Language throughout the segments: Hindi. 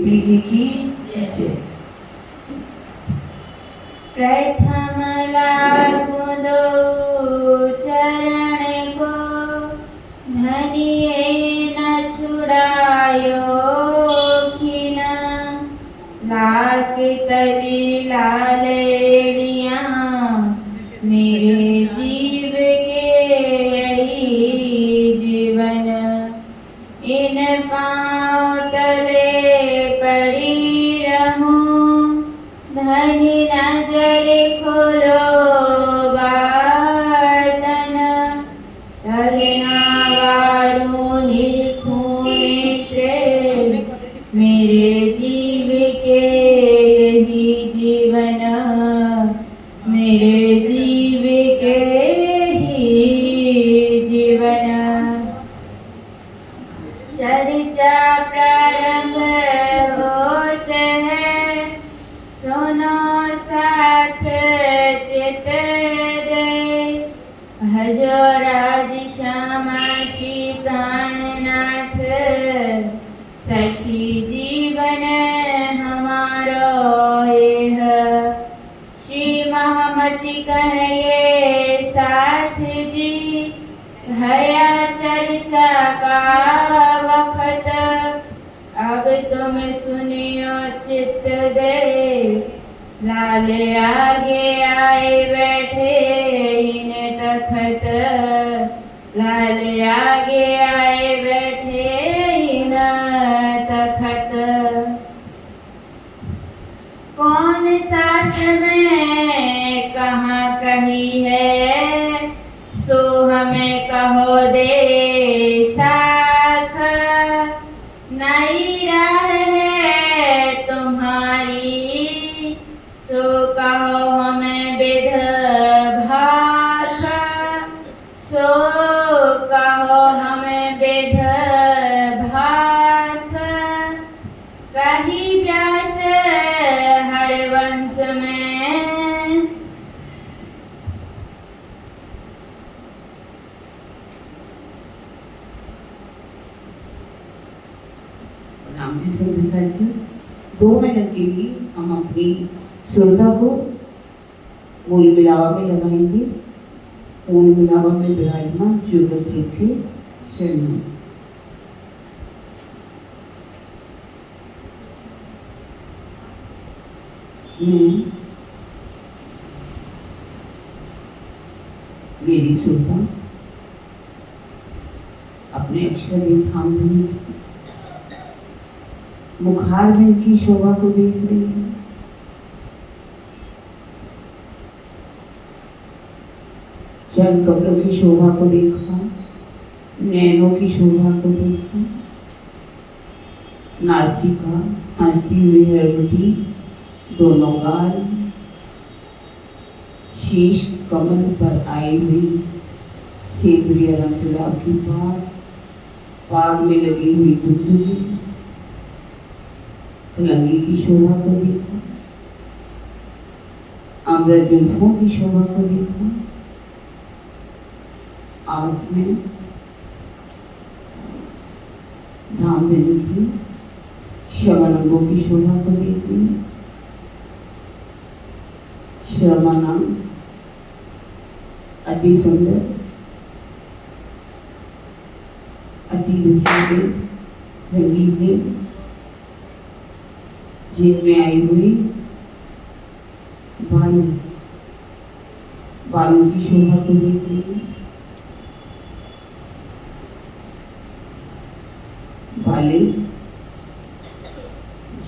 देवी जी की जय। प्रथम लागू दो चरण को, धनिये न छुड़ायो खिन, लाख तली लालेड़ियाँ मेरे जीव के यही जीवन, इन पाँव तले पड़ी रहूं, धनी नजर खोलो बातन, टलना वारू निरखूं नेत्र, मेरे जीव के यही जीवन, मेरे जीव के ही जीवन। चर्चा प्रारंभ होत है, सुनो साथ चित दे, भजो राज श्यामा श्री प्राणनाथ, सखी जीवन हमारो यह, श्री महामति कहिए साथ जी, भया चर्चा का वक्त, अब तुम सुनियो चित्त दे, लाल आगे आए बैठे इन तखत, लाल आगे आए बैठे इन तखत। कौन शास्त्र में कहाँ कही है, सो हमें कहो दे साख, नई राह है तुम्हारी, सो कहो हमें विध भाख, सो कहो हमें विध भाख। कही व्यास हरवंश में, राम जी सुंदर जी 2 मिनट के लिए हम अपनी श्रोता को मूल मिलावा में लगाएंगे। मूल मिलावा में विराजमान जोगर सिंह के चरणों। मैं मेरी श्रोता अपने अक्षर थाम धनी की मुखारबिंद की शोभा को देख रही है। चरण कमलों की शोभा को देखा, नैनों की शोभा को देखा, नासिका, हंसती हुई हरवटी, दोनों गाल, शीश कमल पर आई हुई सेंदुरिया रंग गुलाब की पाग में लगी हुई दुधुली, लंगी की शोभा को देखा, अमृत जुल्फों की शोभा को देखा, आज में धाम देने की श्रवण अंगों की शोभा को देखी, श्रवण अंग अति सुंदर, अति रसीले, रंगीले, जिनमें आई हुई बालों की शोभा को देख रही है। बाले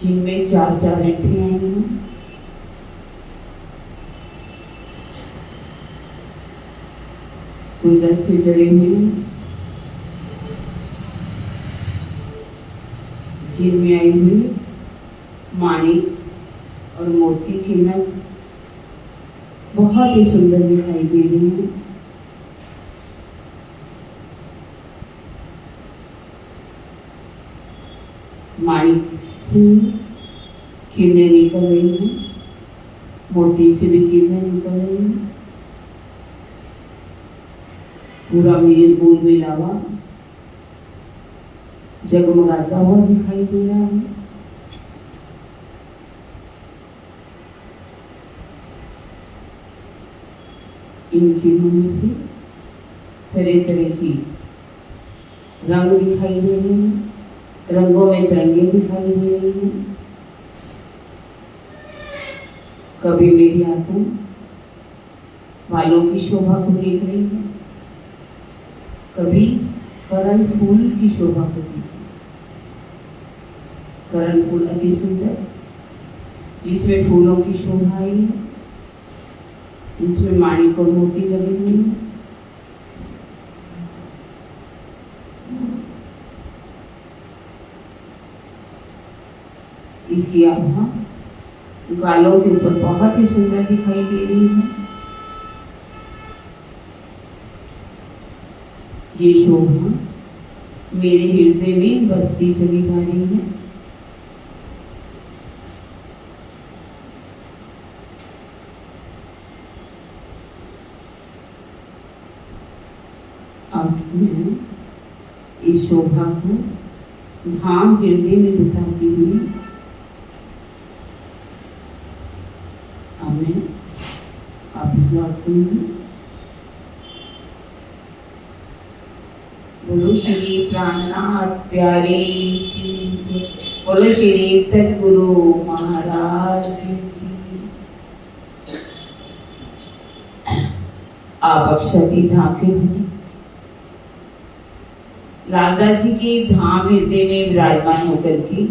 जिनमें 4-4 ऐंठे आई हैं, कुंदन से जड़े हुए, जिनमें आई हुई माणिक और मोती की नग बहुत ही सुंदर दिखाई दे रही है। माणिक से किरणें निकल रही हैं, मोती से भी किरणें निकल रही हैं। पूरा मेल मूल मिलावा जगमगाता हुआ दिखाई दे रहा है। इनके मुंह से तरह तरह की रंग दिखाई दे रहे हैं, रंगों में तिरंगे दिखाई दे रही हैं। कभी मेरी आंखों बालों की शोभा को देख रही है, कभी करण फूल की शोभा को देख रही है। करण फूल अति सुंदर, जिसमें फूलों की शोभा आई है, जिसमें माणिक और मोती लगे हुए हैं। इसकी आभा गालों के ऊपर बहुत ही सुंदर दिखाई दे रही है। ये शोभा मेरे हृदय में बसती चली जा रही है। अब मैं इस शोभा को धाम हृदय में बसाती हुई अब मैं वापस लौटती हूँ। बोलो श्री प्राणनाथ प्यारे की जय। बोलो श्री सद्गुरु महाराज की। आप अक्षती धाम के धनी लाला जी के धाम हृदय में विराजमान होकर के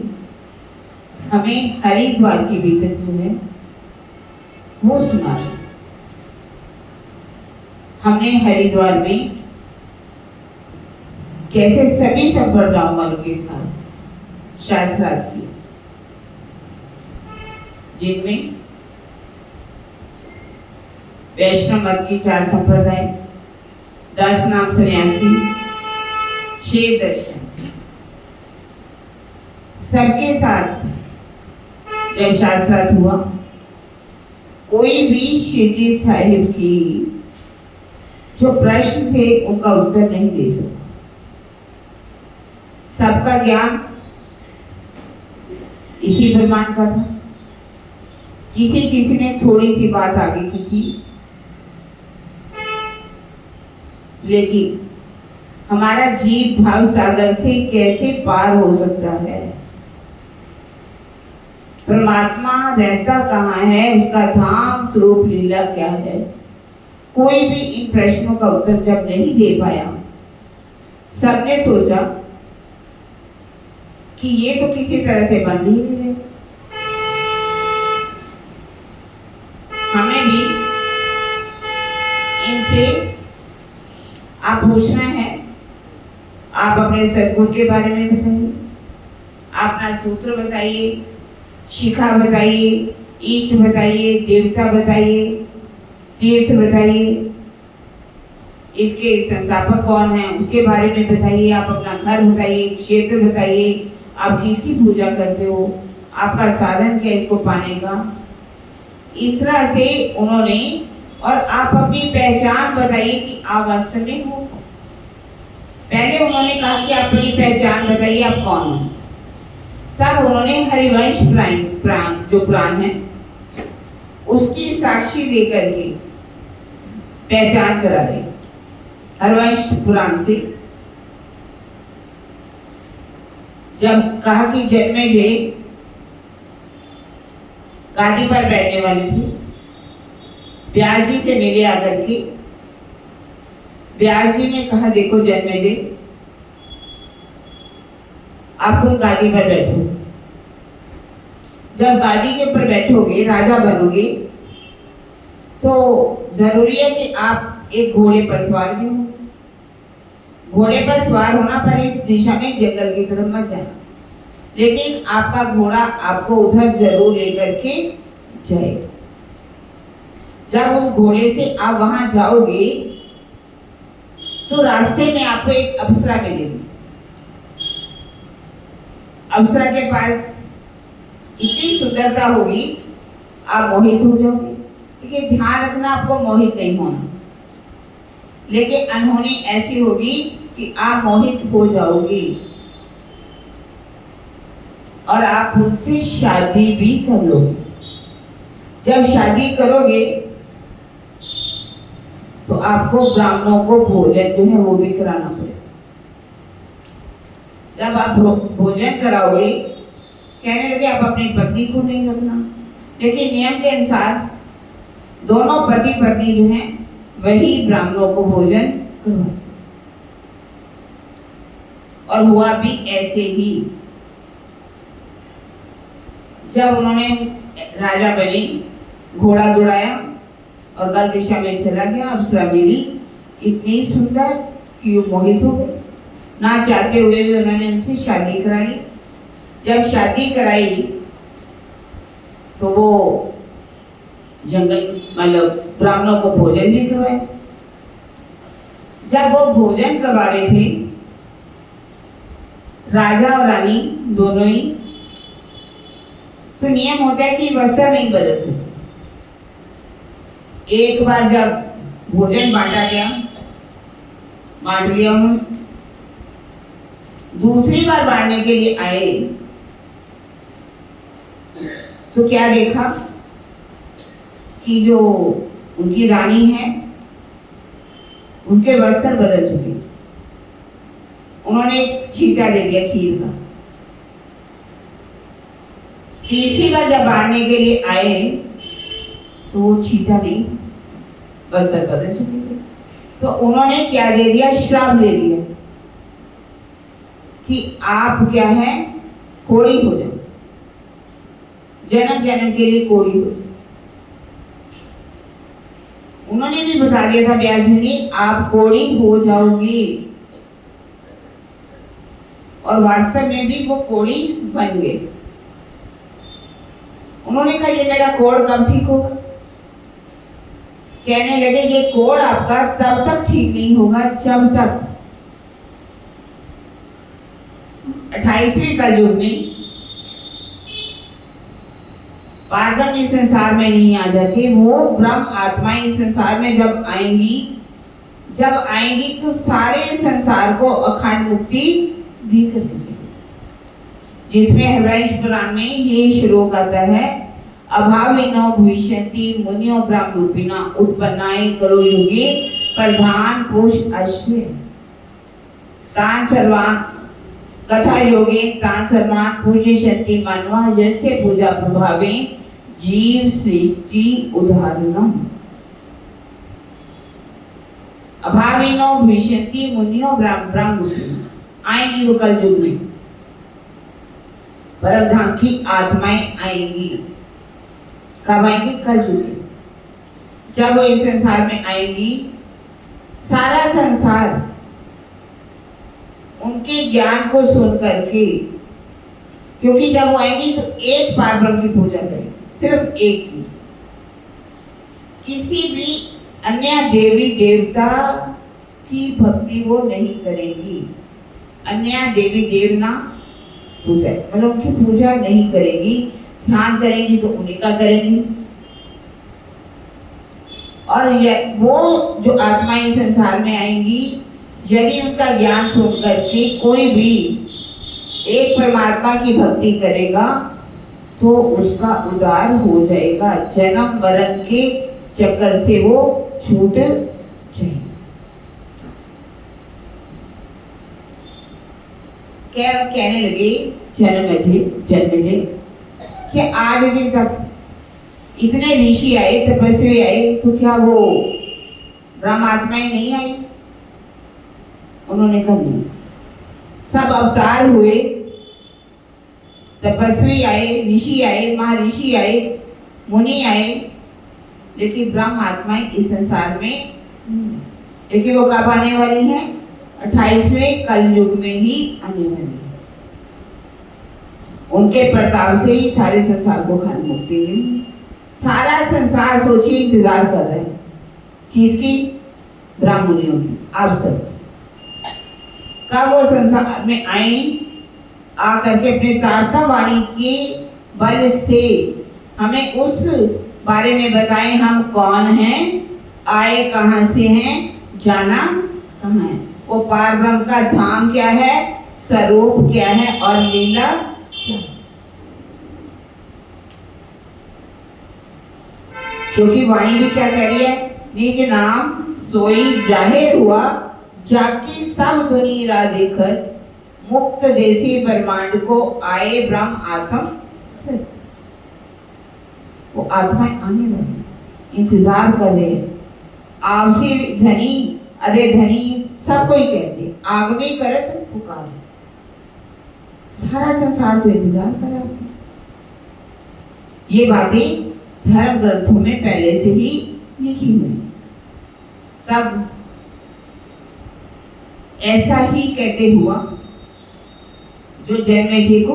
हमें हरिद्वार की बीतक जो है वो सुना है। हमने हरिद्वार में कैसे सभी संप्रदायों वालों के साथ शास्त्रार्थ किए, जिनमें वैष्णव मत की 4 संप्रदाय, 10 नाम सन्यासी, 6 दर्शन, सबके साथ जब शास्त्रार्थ हुआ, कोई भी शिवजी साहिब की जो प्रश्न थे उनका उत्तर नहीं दे सका। सबका ज्ञान इसी ब्रह्मांड का था। किसी किसी ने थोड़ी सी बात आगे की थी, लेकिन हमारा जीव भाव सागर से कैसे पार हो सकता है, परमात्मा रहता कहाँ है, उसका धाम स्वरूप लीला क्या है, कोई भी इन प्रश्नों का उत्तर जब नहीं दे पाया, सबने सोचा कि ये तो किसी तरह से बंद ही नहीं है। हमें भी इनसे आप पूछना है, आप अपने सद्गुरु के बारे में बताइए, अपना सूत्र बताइए, शिखा बताइए, इष्ट बताइए, देवता बताइए, तीर्थ बताइए, इसके संस्थापक कौन है उसके बारे में बताइए, आप अपना घर बताइए, क्षेत्र बताइए, आप किसकी पूजा करते हो, आपका साधन क्या इसको पाने का। इस तरह से उन्होंने, और आप अपनी पहचान बताइए कि आप वास्तव में हो। पहले उन्होंने कहा कि आप अपनी पहचान बताइए आप कौन हो। तब उन्होंने हरिवंश प्राण जो प्राण है उसकी साक्षी देकर के पहचान करा ली हरिवंश पुराण से। जब कहा कि जन्मेजय गादी पर बैठने वाले थे, व्यास जी से मिले आकर के। व्यास जी ने कहा देखो जन्मेजय, अब तुम गादी पर बैठो, जब गादी के ऊपर बैठोगे, राजा बनोगे, तो जरूरी है कि आप एक घोड़े पर सवार भी हो। घोड़े पर सवार होना पर इस दिशा में जंगल की तरफ मत जाना, लेकिन आपका घोड़ा आपको उधर जरूर लेकर के जाए। जब उस घोड़े से आप वहां जाओगे तो रास्ते में आपको एक अप्सरा मिलेगी। अप्सरा के पास इतनी सुंदरता होगी आप मोहित हो जाओगे। देखिए ध्यान रखना, आपको मोहित नहीं होना, लेकिन अनहोनी ऐसी होगी कि आप मोहित हो जाओगे और आप उनसे शादी भी कर लोगे। जब शादी करोगे तो आपको ब्राह्मणों को भोजन जो है वो भी कराना पड़ेगा। जब आप भोजन कराओगे, कहने लगे आप अपनी पत्नी को नहीं रखना, लेकिन नियम के अनुसार दोनों पति पत्नी जो हैं वही ब्राह्मणों को भोजन करवाते। और हुआ भी ऐसे ही। जब उन्होंने राजा बनी, घोड़ा दौड़ाया और गल दिशा में चला गया, अप्सरा मिली इतनी सुंदर कि वो मोहित हो गए। ना चाहते हुए भी उन्होंने उनसे शादी करा ली। जब शादी कराई तो वो जंगल मतलब ब्राह्मणों को भोजन भी करवाए। जब वो भोजन करवा रहे थे, राजा और रानी दोनों ही, तो नियम होता है कि वस्त्र नहीं बदल सकते। एक बार जब भोजन बांटा गया, बांट लिया उन्होंने, दूसरी बार बांटने के लिए आए तो क्या देखा कि जो उनकी रानी है उनके वस्त्र बदल चुके। उन्होंने एक छींटा दे दिया खीर का। तीसरी बार जब बांटने के लिए आए तो वो छींटा नहीं, वस्त्र बदल चुके थे। तो उन्होंने क्या दे दिया, श्राप दे दिया कि आप क्या है, कोढ़ी हो जाओ, जन्म जन्म के लिए कोढ़ी हो जाओ। उन्होंने भी बता दिया था व्यासनी, आप कोढ़ी हो जाओगी, और वास्तव में भी वो कोढ़ी बन गए। उन्होंने कहा ये मेरा कोढ़ कब ठीक होगा? कहने लगे ये कोढ़ आपका तब तक ठीक नहीं होगा जब तक 28वें कलयुग में पारब्रह्म इस संसार में नहीं आ जाते। वो ब्रह्म आत्माएं इस संसार में जब आएंगी तो सारे संसार को अखंड मुक्ति दी करनी चाहिए। जिसमें हृदय पुराण में ये श्लोक आता है, अभाविनो भविष्यन्ति मुनियो ब्रह्म रूपिणा उत्पन्नाय करो युगे प्रधान पुरुष अश्य तान सर्वान कथा योगे तान सर्वान पूज्यन्ति मानवा यस्य पूजा प्रभावे जीव सृष्टि उदाहरणम। अभाविनो भविष्यन्ति मुनियो ब्रह्म रूपिणा, आएंगी वो कल युग में, परम धाम की आत्माएं आएंगी। कब आएंगी? कल युग में। जब वो इस संसार में आएंगी, सारा संसार उनके ज्ञान को सुन करके, क्योंकि जब वो आएंगी तो एक पारब्रह्म की पूजा करेंगे, सिर्फ एक की। किसी भी अन्य देवी देवता की भक्ति वो नहीं करेंगी। अन्य देवी देवना पूजा मतलब उनकी पूजा नहीं करेगी। ध्यान करेंगी तो उन्हीं का करेंगी। और वो जो आत्माएं संसार में आएंगी, यदि उनका ज्ञान सुन करके कोई भी एक परमात्मा की भक्ति करेगा तो उसका उद्धार हो जाएगा, जन्म मरण के चक्कर से वो छूट जाएगा। क्या कहने लगे जन्मेजय कि आज दिन तक इतने ऋषि आए, तपस्वी आए, तो क्या वो ब्रह्मात्माएं नहीं आई? उन्होंने कहा नहीं, सब अवतार हुए, तपस्वी आए, ऋषि आए, महर्षि आए, मुनि आए, लेकिन ब्रह्म आत्माएं इस संसार में, लेकिन वो कब आने वाली हैं? 28वें कलयुग में ही आने वाली है। उनके प्रताप से ही सारे संसार को खंड मुक्ति मिली। सारा संसार सोचिए इंतजार कर रहे हैं किसकी? ब्राह्मणियों की, आप सब। कब वो संसार में आए, आकर के अपने तारता वाणी के बल से हमें उस बारे में बताएं, हम कौन हैं, आए कहां से हैं, जाना कहां है। वो पारब्रह्म का धाम क्या है, स्वरूप क्या है और लीला क्या है। क्योंकि वाणी भी क्या कह रही है, निज नाम सोई जाहिर हुआ जाकी सब दुनिया देखत मुक्त देसी ब्रह्मांड को आए ब्रह्म आत्म सत्य। वो आत्माएं आने वाली इंतजार कर रहे हैं। आवसी धनी अरे धनी सब कोई कहते आगमी करत पुकार। सारा संसार तो इंतजार कर रहा है। ये बातें धर्म ग्रंथों में पहले से ही लिखी हुई। तब ऐसा ही कहते हुआ जो जन्मेजय को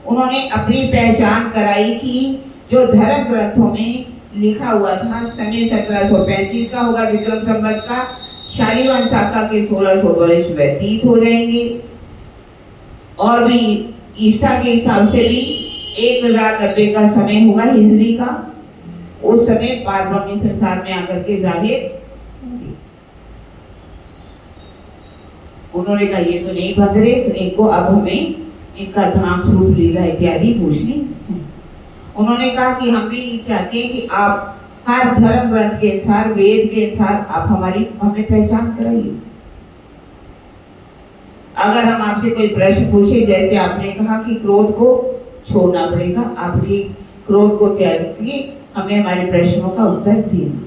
उन्होंने अपनी पहचान कराई कि जो धर्म ग्रंथों में लिखा हुआ था समय 1735 का होगा विक्रम संवत का, शालिवाहन शाखा के 1600 वर्ष व्यतीत हो जाएंगे और भी ईसा के हिसाब से भी 1090 का समय होगा हिजरी का। उस समय पारब्रह्मी संसार में आकर के जाहिर होंगे। उन्होंने कहा ये तो नहीं बंध रहे, तो इनको अब हमें इनका धाम स्वरूप लीला इत्यादि पूछनी चाहिए। उन्होंने कहा कि हम भी चाहते हैं कि आप हर धर्म ग्रंथ के अनुसार वेद के अनुसार आप हमें पहचान कराइए। अगर हम आपसे कोई प्रश्न पूछे, जैसे आपने कहा कि क्रोध को छोड़ना पड़ेगा, आप भी क्रोध को त्याग करके हमें हमारे प्रश्नों का उत्तर देना।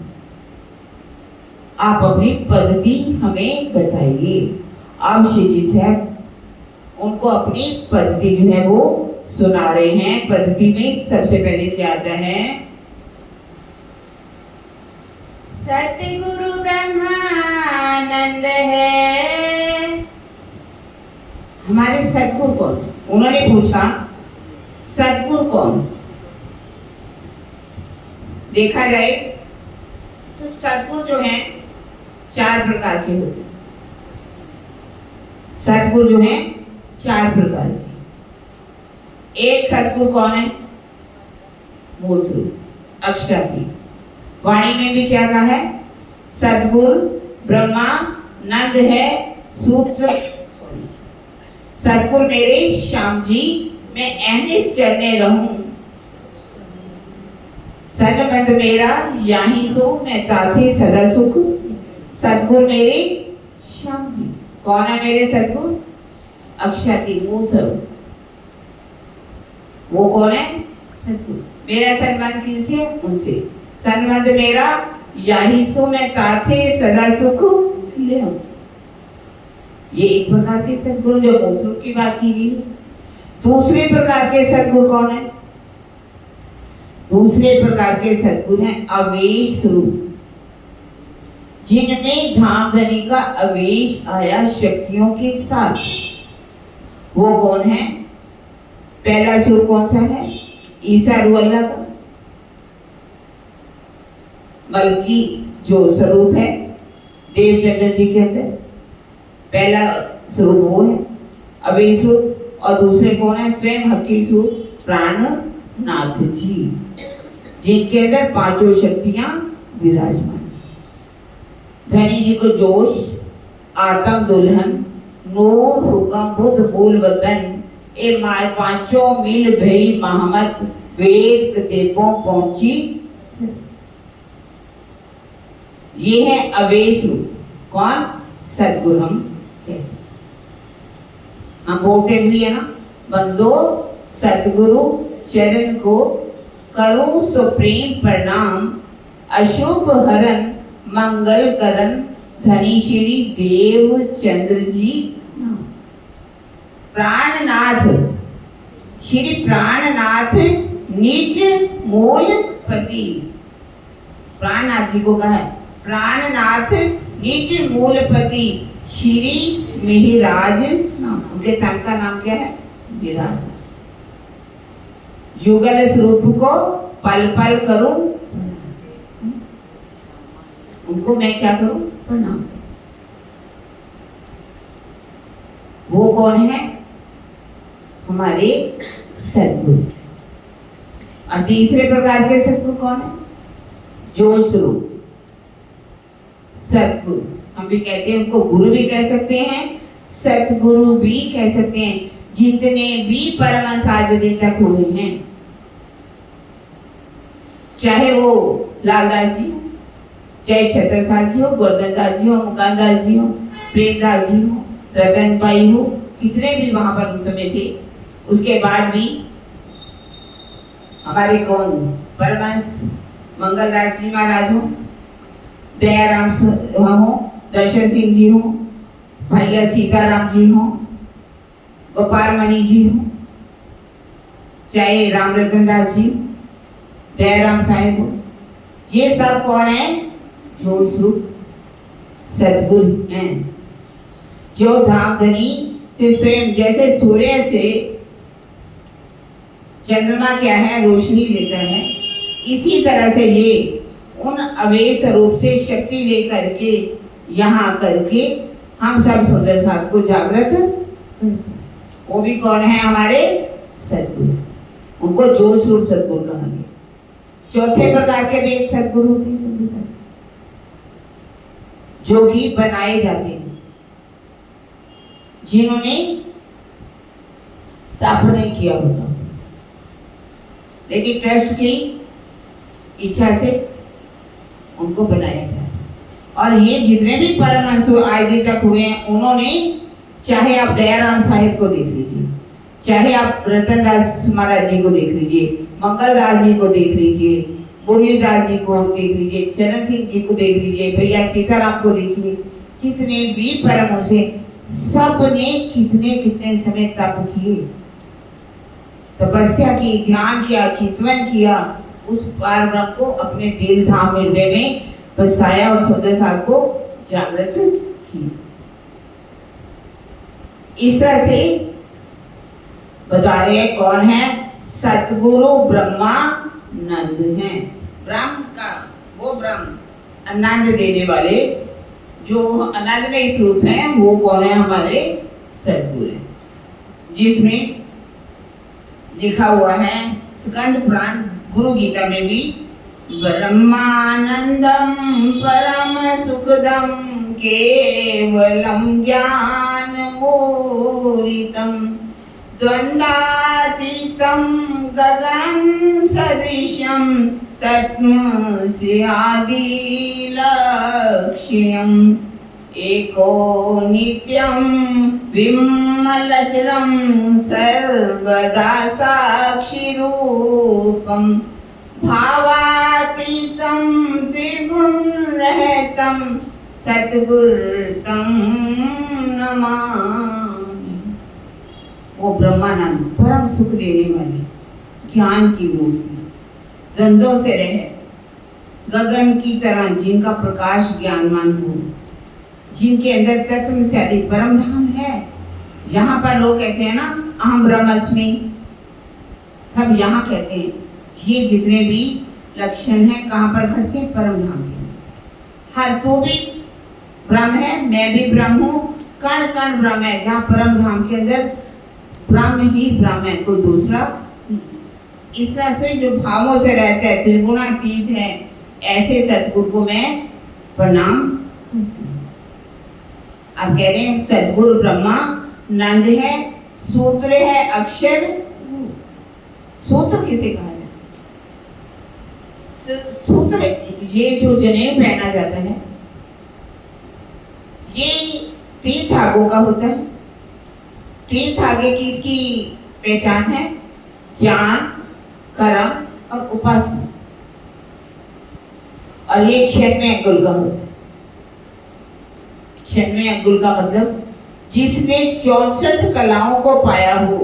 आप अपनी पद्धति हमें बताइए। अब श्री जी साहब उनको अपनी पद्धति जो है वो सुना रहे हैं। पद्धति में सबसे पहले क्या आता है? सतगुरु ब्रह्मानंद है। हमारे सतगुरु कौन? उन्होंने पूछा सतगुरु कौन? देखा जाए तो सतगुरु जो है 4 प्रकार के होते हैं। सतगुरु जो है 4 प्रकार के। एक सतगुरु कौन है? मूल स्वरूप अक्षरातीत। वाणी में भी क्या कहा है? सतगुरु ब्रह्मानंद है सूत्र। सतगुरु मेरे श्याम जी मैं एहनिस चढ़ने रहूं, सनबंध मेरा याही सो मैं ताथे सदा सुख। सतगुरु मेरे श्याम जी। कौन है मेरे सतगुरु? अक्षरातीत मूल स्वरूप। वो कौन है? सतगुरु। मेरा संबंध किनसे? उनसे। संबंध मेरा याही सो मैं ताथे सदा सुख ले। ये एक प्रकार के सतगुरु जो मूल की बात की गई। दूसरे प्रकार के सतगुरु कौन है? दूसरे प्रकार के सतगुरु हैं अवेश स्वरूप, जिनमें धाम धनी का अवेश आया शक्तियों के साथ। वो कौन है? पहला स्वरूप कौन सा है? ईसा रूह अल्लाह का। बल्कि जो स्वरूप है देवचंद्र जी के अंदर, पहला स्वरूप वो है अवेश स्वरूप। और दूसरे कौन है? स्वयं हकी स्वरूप प्राणनाथ जी, जिनके अंदर 5 शक्तियां विराजमान। धनी जी को जोश, आत्म दुल्हन, नूर हुक्म बुद्ध मूल वतन, ए माय 5 मिल भई महमत, वेद कतेबों पहुंची। ये है अवेश रूप। कौन? सतगुरु। हम कैसे हम बोलते भी है ना, बंदो सतगुरु चरण को करूं सुप्रीम प्रणाम, अशुभ हरण मंगल करण, धनी श्री देव चंद्र जी नाम। प्राणनाथ श्री प्राणनाथ निज मूल पति। प्राणनाथ जी को कहा है प्राणनाथ निज मूल पति श्री मिहिराज नाम। उनके तन का नाम क्या है? मिहिराज। युगल स्वरूप को पल पल करूं, उनको मैं क्या करूं? प्रणाम। वो कौन है? हमारे सतगुरु। और तीसरे प्रकार के सतगुरु कौन है? जोश स्वरूप सतगुरु। हम भी कहते हैं, उनको गुरु भी कह सकते हैं, सतगुरु भी कह सकते हैं। जितने भी परमहंस आज दिन तक हुए हैं, चाहे वो लालदास जी, चाहे छत्रसाल जी हो, गोवर्धनदास जी हो, मुकानदास जी हो, प्रेमदास जी हो, रतन बाई हो, कितने भी वहां पर उस समय थे। उसके बाद भी हमारे कौन परमहंस मंगलदास जी महाराज हो, दयाराम हो, दर्शन सिंह जी हो, भैया सीताराम जी हो, गोपाल मणि जी हो, चाहे राम रतन दास जी, दयाराम साहेब हो, ये सब कौन है? जो स्वरूप सद्गुरु हैं, जो धामधनी से स्वयं, जैसे सूर्य से चंद्रमा क्या है? रोशनी लेता है, इसी तरह से ये उन अवेश रूप से शक्ति लेकर के यहाँ करके हम सब सुंदर साथ को जागृत। वो भी कौन है? हमारे सद्गुरु। उनको जो स्वरूप सद्गुरु कहा गया। चौथे प्रकार के भी एक सद्गुरु होते हैं सुंदर साथ, जो कि बनाए जाते हैं, जिन्होंने तप नहीं किया होता, लेकिन ट्रस्ट की इच्छा से उनको बनाया जाए। और ये जितने भी परमहंस आज दिन तक हुए हैं, उन्होंने, चाहे आप दयाराम साहिब को देख लीजिए, चाहे आप रतनदास महाराज जी को देख लीजिए, मंगलदास जी को देख लीजिए, मुरलीदास जी को देख लीजिए, चरण सिंह जी को देख लीजिए, भैया सीताराम को देखिए, जितने भी परमहंस हैं, सब ने कितने कितने समय तप किए, तपस्या की, ध्यान किया, चिंतन किया, उस पार ब्रह्म को अपने दिल धाम हृदय में बसाया और सुंदर साथ को जागृत किया। इस तरह से बता रहे हैं कौन है? सतगुरु ब्रह्मानंद हैं। ब्रह्म का वो ब्रह्म आनंद देने वाले, जो आनंदमय स्वरूप है, वो कौन है? हमारे सतगुरु हैं, जिसमें लिखा हुआ है स्कंद पुराण गुरु गीता में भी, ब्रह्मानंदम परम सुखदम केवलम ज्ञान मूरितम द्वंद्वातीतम गगन सदृश्यम तत्मसि आदि लक्ष्यम एको नित्यं विमलचरं सर्वदा साक्षिरूपं भावातीतं त्रिगुणरहितं सद्गुरुं नमामि। वो ब्रह्मानंद परम सुख देने वाली ज्ञान की मूर्ति, द्वंद्वों से रहे, गगन की तरह जिनका प्रकाश ज्ञानमान हो, जिनके अंदर तत्व से अधिक परम धाम है। यहाँ पर लोग कहते हैं ना अहम ब्रह्मास्मि, सब यहाँ कहते हैं। ये जितने भी लक्षण हैं कहाँ पर घटते हैं? परम धाम के। हर तू भी ब्रह्म है, मैं भी ब्रह्म हूँ, कण कण ब्रह्म है। जहाँ परम धाम के अंदर ब्रह्म ही ब्रह्म है, कोई दूसरा। इस तरह से जो भावों से रहता है, त्रिगुणातीत है, ऐसे सतगुरु को मैं प्रणाम करती हूँ। आप कह रहे हैं सद्गुरु ब्रह्मा नंद है, सूत्र है, अक्षर। सूत्र किसे कहा जाता है? सूत्र ये जो जनेऊ पहना जाता है, ये 3 धागों का होता है। 3 धागे की इसकी पहचान है, ज्ञान, कर्म और उपासना। और ये 96 अंगुल का होता है। 96 अंगुल का मतलब जिसने 64 कलाओं को पाया हो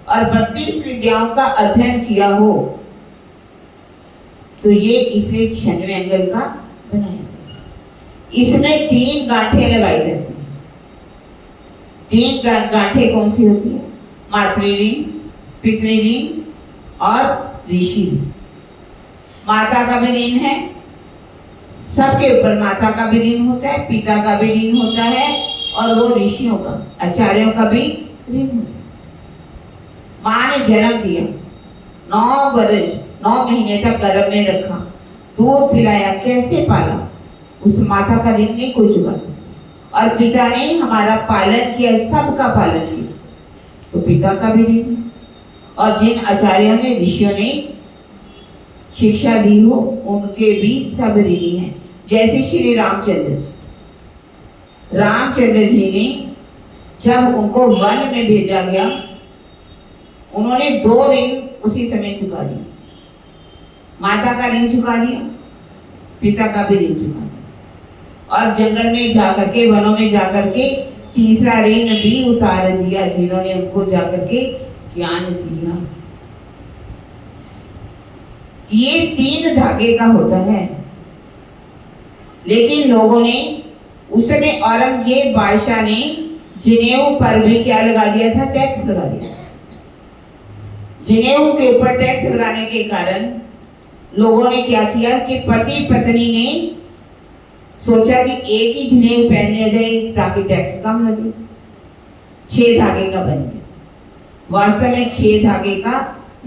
और 32 विद्याओं का अध्ययन किया हो, तो ये इसलिए 96 अंगुल का बनाया जाता है। इसमें 3 गांठें लगाई जाती हैं। 3 गांठें कौन सी होती है? मातृलिंग, पितृलिंग और ऋषि। माता का भी ऋण है, सबके ऊपर माता का भी ऋण होता है, पिता का भी ऋण होता है, और वो ऋषियों का, आचार्यों का भी ऋण होता है। माँ ने जन्म दिया, 9 वर्ष 9 महीने तक गर्भ में रखा, दूध पिलाया, कैसे पाला, उस माता का ऋण नहीं कोई चुका सकता। और पिता ने हमारा पालन किया, सबका पालन किया, तो पिता का भी ऋण। और जिन आचार्यों ने, ऋषियों ने शिक्षा दी हो, उनके भी सब ऋणी हैं। जैसे श्री रामचंद्र जी ने जब उनको वन में भेजा गया, उन्होंने 2 ऋण उसी समय चुका दिया। माता का ऋण चुका दिया, पिता का भी ऋण चुका दिया, और जंगल में जाकर के, वनों में जाकर के तीसरा ऋण भी उतार दिया, जिन्होंने उनको जाकर के ज्ञान दिया। ये 3 धागे का होता है। लेकिन लोगों ने उस समय, औरंगजेब बादशाह ने जनेऊ पर भी क्या लगा दिया था? टैक्स लगा दिया। जनेऊ के ऊपर टैक्स लगाने के कारण लोगों ने क्या किया कि पति पत्नी ने सोचा कि एक ही जनेऊ पहन लिया जाए ताकि टैक्स कम लगे। 6 धागे का बन गया। वास्तव में 6 धागे का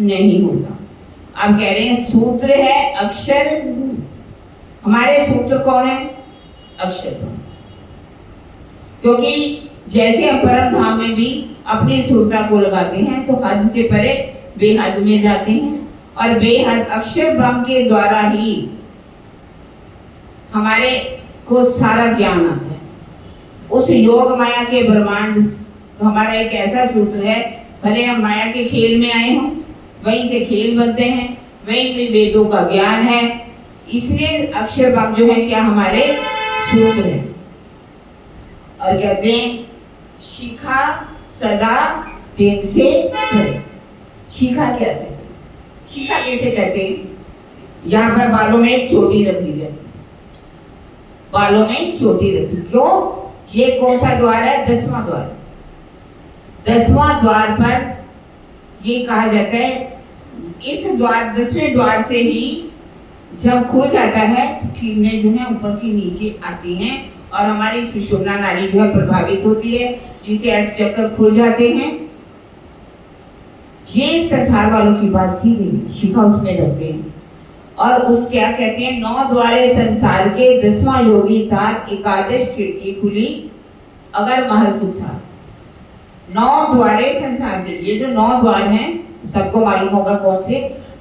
नहीं होता। अब कह रहे हैं सूत्र है अक्षर। हमारे सूत्र कौन है? अक्षर। क्योंकि जैसे हम परम धाम में भी अपनी सूत्रता को लगाते हैं तो हद से परे बेहद में जाते हैं, और बेहद अक्षर ब्रह्म के द्वारा ही हमारे को सारा ज्ञान आता है। उस योग माया के ब्रह्मांड हमारा एक ऐसा सूत्र है, भले हम माया के खेल में आए हों, वहीं से खेल बनते हैं, वहीं में वेदों का ज्ञान है। इसलिए अक्षर ब्रह्म जो है क्या हमारे सूत्र है। और कहते हैं शिखा सदा दिन से करे। शिखा क्या कहते हैं? शिखा कैसे कहते हैं? यहाँ पर बालों में एक चोटी रख दी जाती है। बालों में चोटी रखी क्यों? ये कौन सा द्वार है? 10वां द्वार। 10वां द्वार पर ये कहा जाता है, इस द्वार 10वें द्वार से ही जब खुल जाता है तो किरणें जो है ऊपर की नीचे आती हैं और हमारी सुषुम्ना नाड़ी जो है प्रभावित होती है, जिसे 8 चक्कर खुल जाते हैं। ये संसार वालों की बात की गई, शिखा उसमें रखते हैं। और उस क्या कहते हैं, 9 द्वारे संसार के 10वां योगी तार, 11 खिड़की खुली अगर महल सुखसार। 9 द्वारे संसार के, ये जो 9 द्वार हैं सबको मालूम होगा कौन से।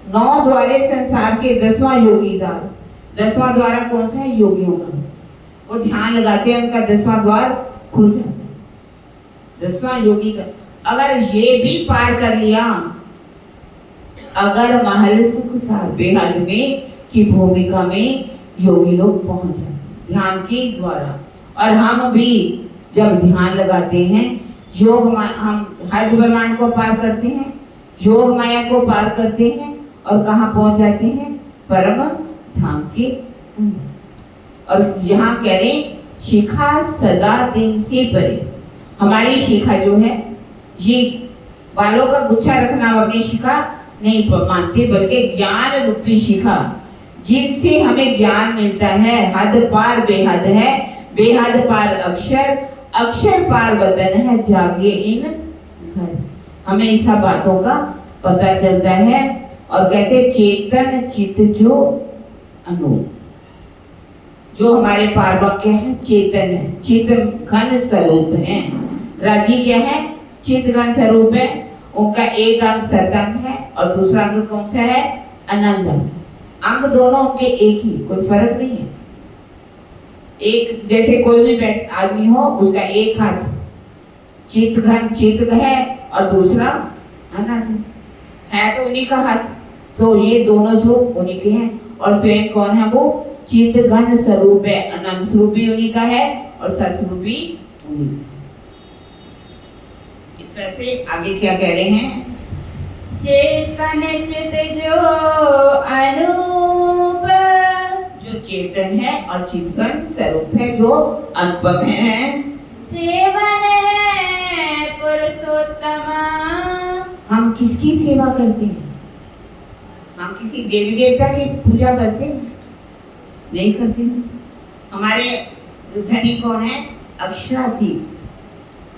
9 द्वारे संसार के 10वां योगी द्वार। 10वां द्वार कौन सा है? योगियों का। वो ध्यान लगाते हैं, उनका 10वां द्वार खुल जाता है। 10वां योगी का अगर ये भी पार कर लिया, अगर महल सुखसार बेहद में की भूमिका में योगी लोग पहुंच जाते ध्यान के द्वारा। और हम भी जब ध्यान लगाते हैं, योग हम हद ब्रह्मांड को पार करते हैं, योग माया को पार करते हैं, और कहाँ पहुंच जाते हैं? परम धाम के अंदर। और यहाँ कह रहे शिखा सदा दिन से परे। हमारी शिखा जो है, ये बालों का गुच्छा रखना हम अपनी शिखा नहीं मानते, बल्कि ज्ञान रूपी शिखा, जिनसे हमें ज्ञान मिलता है। हद पार बेहद है, बेहद पार अक्षर, अक्षर पार वतन है, जागे इन घर। हमें इन सब बातों का पता चलता है। और कहते चेतन चित जो अनूप, जो हमारे पारब्रह्म क्या है? चेतन है, चित घन स्वरूप है। राजी क्या है? चित घन स्वरूप है। उनका एक अंग सतंग है और दूसरा अंग कौन सा है? अनंत अंग। दोनों के एक ही, कोई फर्क नहीं है। एक जैसे कोई भी आदमी हो, उसका एक हाथ चित घन चित है और दूसरा अनंत है, तो उन्हीं का हाथ। तो ये दोनों स्वरूप उन्हीं के हैं। और स्वयं कौन है? वो चित घन स्वरूप है। अनंत स्वरूप भी उन्हीं का है और सतस्वरूप भी उन्हीं का। इस तरह से आगे क्या कह रहे हैं? चेतन चित जो अनूप, जो चेतन है और चितघन स्वरूप है, जो अनुपम है। सेवन है पुरुषोत्तम। हम किसकी सेवा करते हैं? हम किसी देवी देवता की पूजा करते हैं? नहीं करते हैं। हमारे धनी कौन है? अक्षरातीत।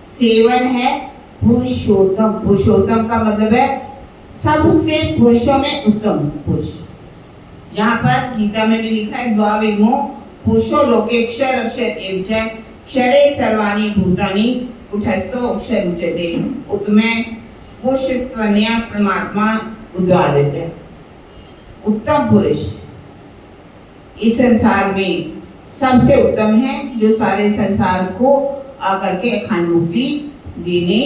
सेवन है पुरुषोत्तम। पुरुषोत्तम का मतलब है सबसे पुरुषों में उत्तम पुरुष। यहाँ पर गीता में भी लिखा है द्वाविमो पुरुषो लोके क्षर अक्षर एव च क्षरे सर्वाणि भूतानि कुटस्थो अक्षर उच्यते उत्तमे पुरुषस्त्वन्य परमात्मा उद्वार्यते। उत्तम पुरुष इस संसार में सबसे उत्तम है, जो सारे संसार को आकर के अखंड मुक्ति देने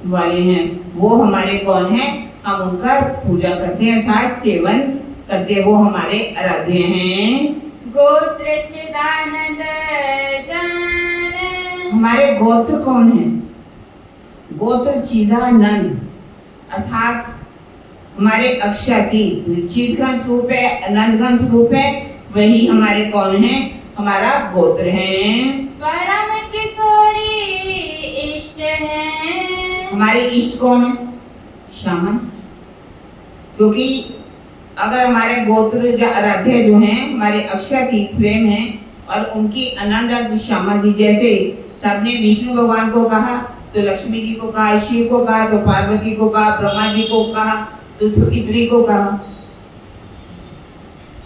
वाले हैं। वो हमारे कौन है? हम उनका पूजा करते हैं अर्थात सेवन करते हैं, वो हमारे आराध्य हैं। गोत्र चिदानंद जान, हमारे गोत्र कौन है? गोत्र चिदानंद अर्थात हमारे अक्षातीत चिदघन स्वरूप है, अनंतघन स्वरूप है, वही हमारे कौन है? हमारा गोत्र है। परम किशोरी इष्ट है, हमारे इष्ट कौन है? श्यामा। क्योंकि अगर हमारे गोत्र आराध्य जो हैं हमारे अक्षातीत स्वयं हैं और उनकी अनंत श्यामा जी, जैसे सबने विष्णु भगवान को कहा तो लक्ष्मी जी को कहा, शिव को कहा तो पार्वती को कहा, ब्रह्मा जी को कहा तो सुपित्री को कहा।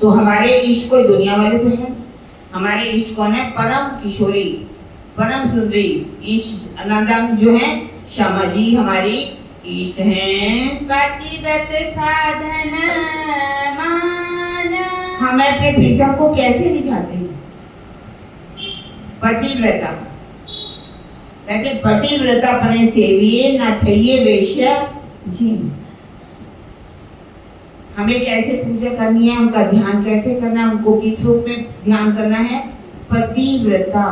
तो हमारे इष्ट कोई दुनिया वाले तो है, हमारे इष्ट कौन है? परम किशोरी, परम सुंदरी इष्ट अनंतम जो है श्यामा जी हमारी इष्ट हैं। पतिव्रत साधन मान, हमें अपने प्रीतम को कैसे रिझाते हैं? पतिव्रता कहते पतिव्रता अपने सेविये न थइये वेश्या जी। हमें कैसे पूजा करनी है, उनका ध्यान कैसे करना है, उनको किस रूप में ध्यान करना है? पतिव्रता।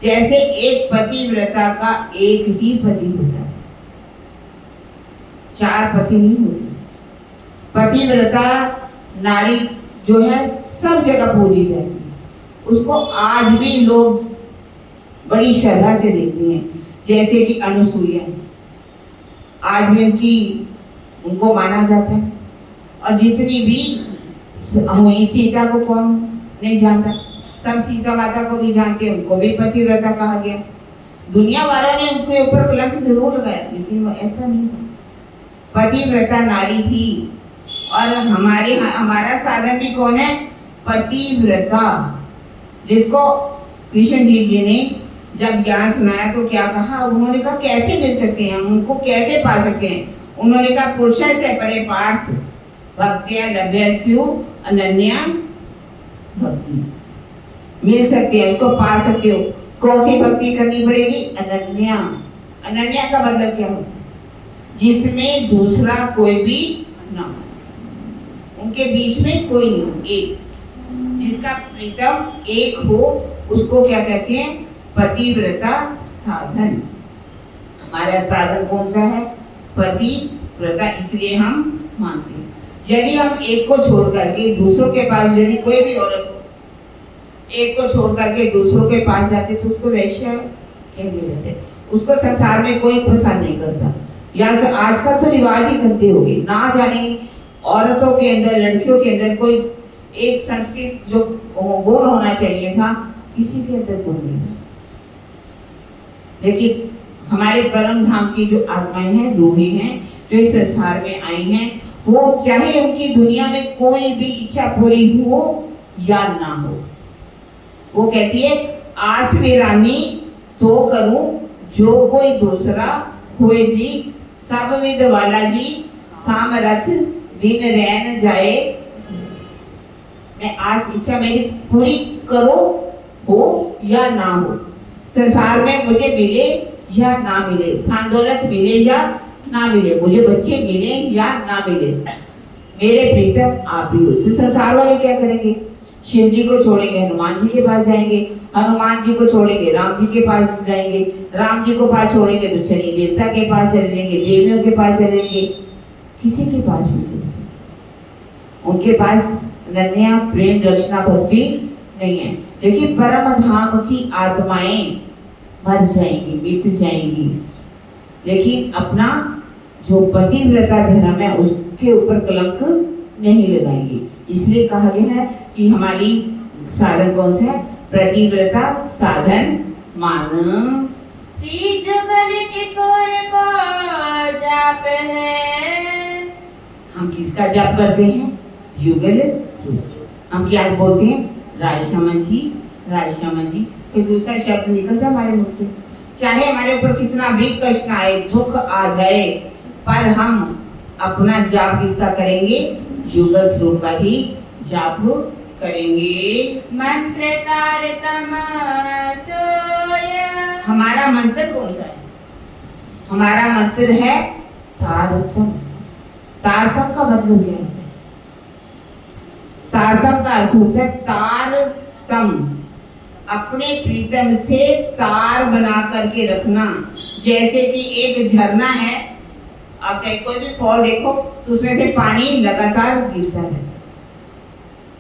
जैसे एक पतिव्रता का एक ही पति होता है, चार पति नहीं होते। पतिव्रता नारी जो है सब जगह पूजी जाती है, उसको आज भी लोग बड़ी श्रद्धा से देखते हैं। जैसे कि अनुसुईया, आज भी उनको माना जाता है। और जितनी भी हुई, सीता को कौन नहीं जानता? सब सीता माता को भी जानते हैं, उनको भी पतिव्रता कहा गया। दुनिया वालों ने उनके ऊपर कलंक जरूर लगाया, लेकिन वो ऐसा नहीं था, पतिव्रता नारी थी। और हमारा साधन भी कौन है? पतिव्रता, जिसको कृष्ण जी ने जब ज्ञान सुनाया तो क्या कहा? उन्होंने कहा कैसे मिल सकते हैं हम, उनको कैसे पा सकते हैं? उन्होंने कहा पुरुष से परे पार्थ भक्त्या लभ्यस्तु अनन्या भक्ति। मिल सकती है, उसको पा सकते हो। कौन सी भक्ति करनी पड़ेगी? अनन्या। अनन्या का मतलब क्या होता है? जिसमें दूसरा कोई भी ना हो, उनके बीच में कोई नहीं हो, एक, जिसका प्रीतम एक हो, उसको क्या कहते हैं? पतिव्रता साधन। हमारा साधन कौन सा है? पतिव्रता, इसलिए हम मानते हैं। यदि हम एक को छोड़ करके दूसरों के पास, यदि कोई भी औरत एक को छोड़ करके दूसरों के पास जाते तो उसको वैश्या कह दिया जाता है। उसको संसार में कोई पसंद नहीं करता। या आजकल तो रिवाज ही गंदे हो गए, ना जाने औरतों के अंदर, लड़कियों के अंदर कोई एक संस्कृत जो गुण होना चाहिए था, किसी के अंदर गुण नहीं है। लेकिन हमारे परम धाम की जो आत्माएं हैं, रूहें हैं, जो इस संसार में आई हैं, वो चाहे उनकी दुनिया में कोई भी इच्छा पूरी हो या ना हो, वो कहती है आस में रानी तो करूं जो कोई दूसरा होए जी, सब विद वाला जी सामरथ दिन रहन जाए। मैं आस इच्छा मेरी पूरी करो, हो या ना हो, संसार में मुझे मिले या ना मिले, धन दौलत मिले या ना मिले, मुझे बच्चे मिले या ना मिले, मेरे प्रीतम आप ही हो। संसार वाले क्या करेंगे? शिव जी को छोड़ेंगे, हनुमान जी के पास जाएंगे, हनुमान जी को छोड़ेंगे, राम जी के पास जाएंगे, राम जी को पास छोड़ेंगे तो शनि देवता के पास चले जाएंगे, देवियों के पास चलेंगे, किसी के पास भी चलेंगे। उनके पास अनन्या प्रेम रचना भक्ति नहीं है। लेकिन परम धाम की आत्माएं मर जाएंगी, मिट जाएंगी, लेकिन अपना जो पतिव्रता धर्म है उसके ऊपर कलंक नहीं लगाएंगी। इसलिए कहा गया है कि हमारी साधन कौन सा है? पतिव्रता साधन मान। श्री जुगल किशोर को जाप है। हम किसका जाप करते हैं? युगल। हम क्या बोलते हैं? राजश्यामा जी, राजश्यामा जी। कोई दूसरा शब्द निकलता हमारे मुख से, चाहे हमारे ऊपर कितना भी कष्ट आए, दुख आ जाए, पर हम अपना जाप किसका करेंगे? युगल स्वरूप का ही जाप करेंगे। मंत्र तारतम सोय। हमारा मंत्र कौन सा है? हमारा मंत्र है तारतम। तारतम का मतलब क्या है? तारतम का अर्थ होता है तारतम, अपने प्रीतम से तार बना करके रखना। जैसे कि एक झरना है, आप चाहे कोई भी फॉल देखो तो उसमें से पानी लगातार गिरता है,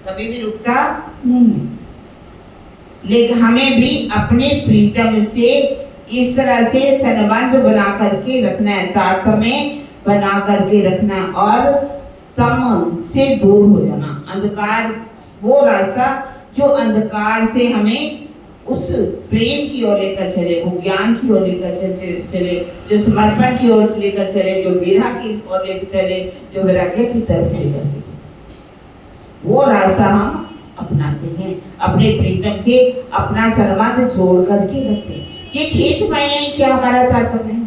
कभी भी रुकता नहीं है। लेकिन हमें भी अपने प्रीतम से इस तरह से संबंध बना करके रखना है, तारतम्य बना करके रखना है और तम से दूर हो जाना। अंधकार, वो रास्ता जो अंधकार से हमें उस प्रेम की ओर लेकर चले, वो ज्ञान की ओर लेकर चले, जो समर्पण की ओर लेकर चले, जो विरह की ओर लेकर चले, जो वैराग्य की तरफ लेकर चले, वो रास्ता हम अपनाते हैं। अपने प्रीतम से अपना संबंध जोड़ करके रखते हैं। ये 6 छपाइयाँ क्या हमारा तारतम्य है?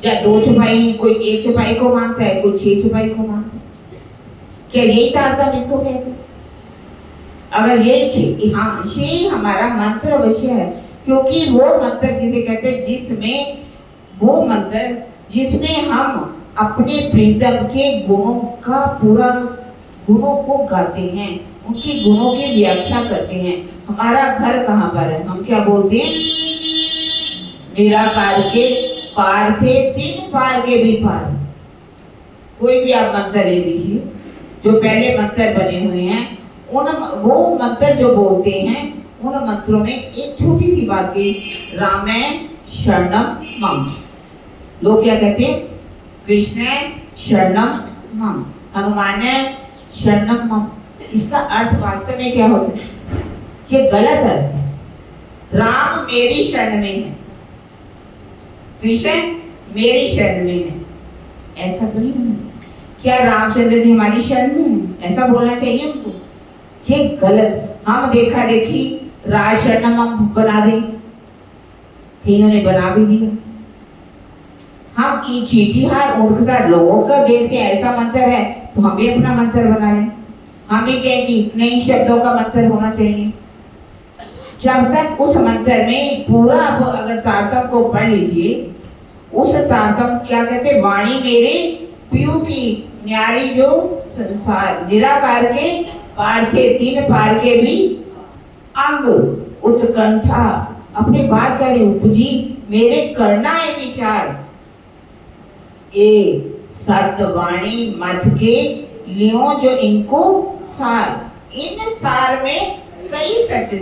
या 2 छपाई, कोई 1 छपाई को मानता है, कोई 6 छपाई को मानता है। क्या यही तारतम्य इसको कहते हैं? अगर ये हाँ, ये हमारा मंत्र अवश्य है, क्योंकि वो मंत्र किसे कहते हैं? जिसमें वो मंत्र जिसमें हम अपने प्रीतम के गुणों का पूरा गुणों को गाते हैं, उनके गुणों की व्याख्या करते हैं। हमारा घर कहाँ पर है? हम क्या बोलते हैं? निराकार के पार थे, 3 पार के भी पार। कोई भी आप मंत्र ले लीजिए, जो पहले मंत्र बने हुए हैं, वो मंत्र जो बोलते हैं, उन मंत्रों में एक छोटी सी बात की, रामेण शरणम मम। लोग क्या कहते हैं? कृष्ण शरणम मम, हनुमान शरणम मम। इसका अर्थ वास्तव में क्या होता है? ये गलत अर्थ है। राम मेरी शरण में है, कृष्ण मेरी शरण में है, ऐसा तो नहीं होना चाहिए। क्या रामचंद्र जी हमारी शरण में है? ऐसा बोलना चाहिए उनको। ये गलत। हम देखा देखी राज शरणम हम बना दें, कईयों ने बना भी दिया। हम इन चीटीहार मूर्खता लोगों का देखते हैं ऐसा मंत्र है तो हम भी अपना मंत्र बना लें। हम भी कहें कि इतने ही शब्दों का मंत्र होना चाहिए। जब तक उस मंत्र में पूरा, अगर तारतम को पढ़ लीजिए, उस तारतम क्या कहते हैं? वाणी मेरे पीयू की न्यारी जो संसार, निराकार के पार थे, 3 पार के भी अंग उत्कंठा। अपनी बात करें, उपजी मेरे करना है विचार, ए सतवाणी मत के लियो जो इनको सार। इन सार में कई सत्य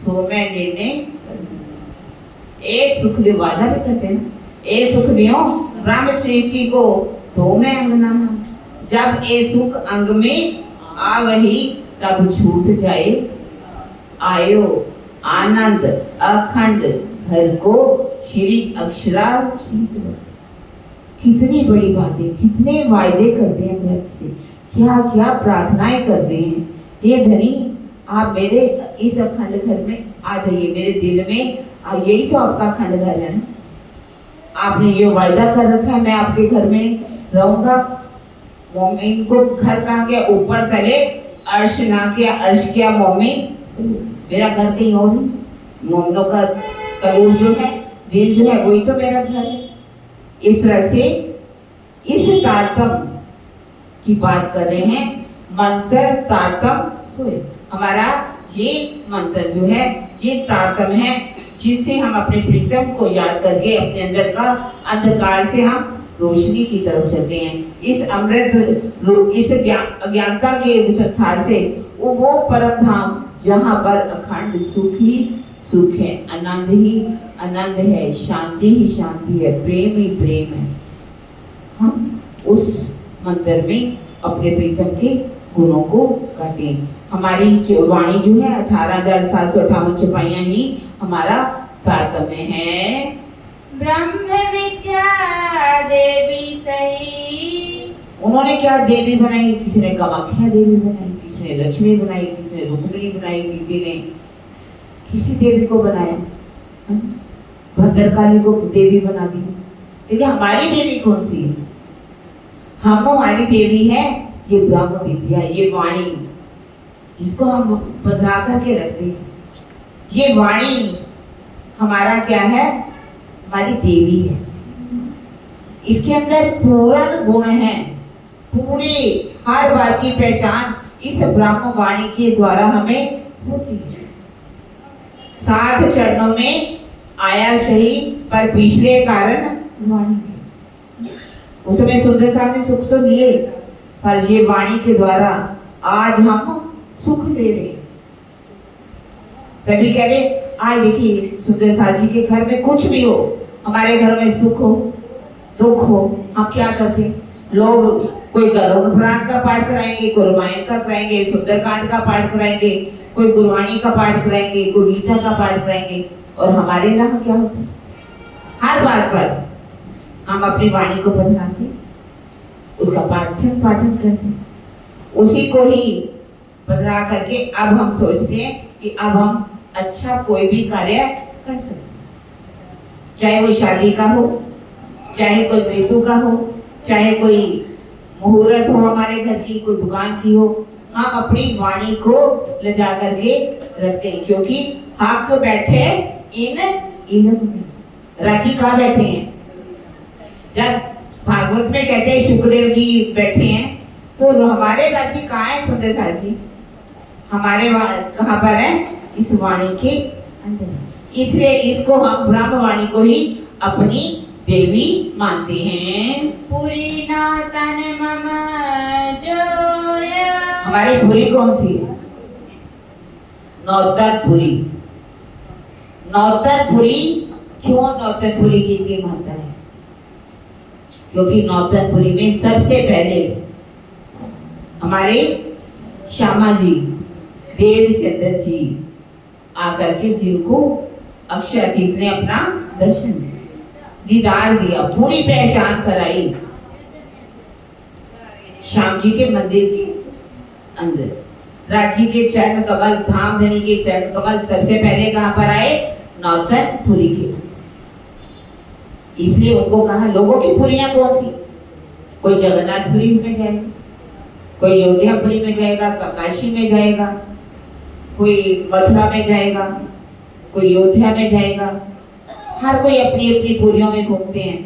सो मैं निर्णय। ए सुखदेव वादा भी कहते हैं, ए सुखदेव ब्रह्म सृष्टि को तो मैं अंगना, जब ए सुख अंग में आ वही तब छूट जाए, आयो आनंद अखंड घर को श्री अक्षरातीत। कितनी बड़ी बातें, कितने वायदे करते हैं व्रत से, क्या क्या प्रार्थनाएं करते हैं। ये धनी आप मेरे इस अखंड घर में आ जाइए, मेरे दिल में। यही तो आपका अखंड घर है ना। आपने ये वायदा कर रखा है, मैं आपके घर में रहूंगा। मोमिन को घर कहाँ गया? ऊपर तले अर्श ना किया, अर्श किया मोमिन। मेरा घर कहीं और नहीं। मोमिनों का कलूब जो है, दिल जो है, वही तो मेरा घर है। इस तरह से इस तारतम की बात कर रहे हैं। मंत्र तारतम सोए। हमारा ये मंत्र जो है, ये तारतम है, जिससे हम अपने प्रीतम को याद करके अपने अंदर का अंधकार से हम रोशनी की तरफ चलते हैं। इस अमृत, इस अज्ञानता के संसार से वो परम धाम जहाँ पर अखंड सुख ही सुख है, आनंद ही आनंद है, शांति ही शांति है, प्रेम ही प्रेम है। हम उस मंत्र में अपने प्रीतम के गुणों को गाते हैं। हमारी वाणी जो है 18,758 छपाइयाँ ही हमारा तारतम्य है। ब्रह्म विद्या देवी सही। उन्होंने क्या देवी बनाई? किसी ने कामाख्या देवी बनाई, किसी ने लक्ष्मी बनाई, किसी ने रुक्मिणी बनाई, किसी देवी को बनाया, भद्रकाली को देवी बना दी। लेकिन हमारी देवी कौन सी है? हमारी देवी है ये ब्रह्म विद्या, ये वाणी, जिसको हम बदला करके रखते हैं। ये वाणी हमारा क्या है? हमारी देवी है। इसके अंदर पूर्ण गुण है। पूरे हर बात की पहचान इस ब्रह्म वाणी के द्वारा हमें होती है। 7 चरणों में आया सही, पर पिछले कारण वाणी के। उसमें सुंदर साहब ने सुख तो लिए, पर ये वाणी के द्वारा आज हम सुख ले रहे। तभी कह रहे, आज देखिए सुंदर साहब जी के घर में कुछ भी हो, हमारे घर में सुख हो दुख हो, हम क्या करते? लोग कोई गरुड़ पुराण का पाठ कराएंगे, कोई रामायण का कराएंगे, सुंदरकांड का पाठ कराएंगे, कोई गुरबाणी का पाठ कराएंगे, कोई गीता का पाठ कराएंगे। और हमारे यहाँ क्या होता है? हर बात पर हम अपनी वाणी को बदलाते, उसका पाठन करते, उसी को ही बदला करके अब हम सोचते हैं कि अब हम अच्छा कोई भी कार्य कर सकते, चाहे वो शादी का हो, चाहे कोई मृत्यु का हो, चाहे कोई मुहूर्त हो, हमारे घर की कोई दुकान की हो, हम अपनी वाणी को ले जा करके रखते हैं। क्योंकि हक बैठे इन इल्म में। राजी कहाँ बैठे हैं? जब भागवत में कहते हैं सुखदेव जी बैठे हैं, तो हमारे राजी कहाँ है? सुंदर साहब जी हमारे कहाँ पर है? इस वाणी के अंदर। इसलिए इसको हम ब्रह्म वाणी को ही अपनी देवी मानते हैं। पुरी ना तन मम जोया। हमारी पुरी कौन सी है? नौतनपुरी। नौतनपुरी क्यों नौतनपुरी की इतनी महत्ता है? क्योंकि नौतनपुरी में सबसे पहले हमारे श्यामा जी देवचंद्र जी आकर के, जिनको अक्षयातीत ने अपना दर्शन दीदार दिया, पूरी पहचान कराई श्याम जी के मंदिर के अंदर। राज्य के चरण कमल, धामधनी के चरण कमल सबसे पहले कहां पर आए? नौतनपुरी के। इसलिए उनको कहा, लोगों की पुरियां कौन सी? कोई जगन्नाथपुरी में जाएगा, कोई अयोध्यापुरी में जाएगा, काशी में जाएगा, कोई मथुरा में जाएगा, कोई अयोध्या में जाएगा। हर कोई अपनी अपनी पुरियों में घूमते हैं।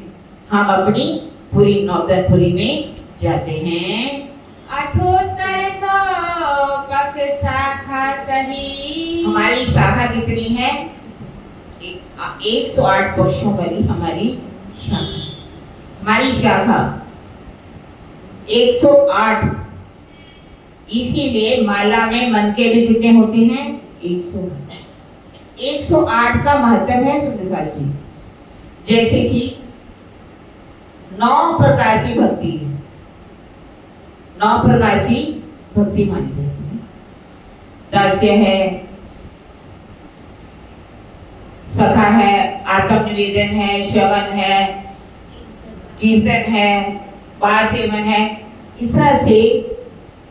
हम अपनी पुरी नौतनपुरी में जाते हैं। 7800 पक्ष शाखा सही। हमारी शाखा कितनी है? 108 पक्षों वाली हमारी शाखा। हमारी शाखा 108। इसीलिए माला में मन के भी कितने होते हैं? 108। 108 का महत्व है सुंदर साहब जी। जैसे कि 9 प्रकार की भक्ति है, 9 प्रकार की भक्ति मानी जाती है। दास्य है, सखा है, आत्म निवेदन है, श्रवण है, कीर्तन है, पासेवन है। इस तरह से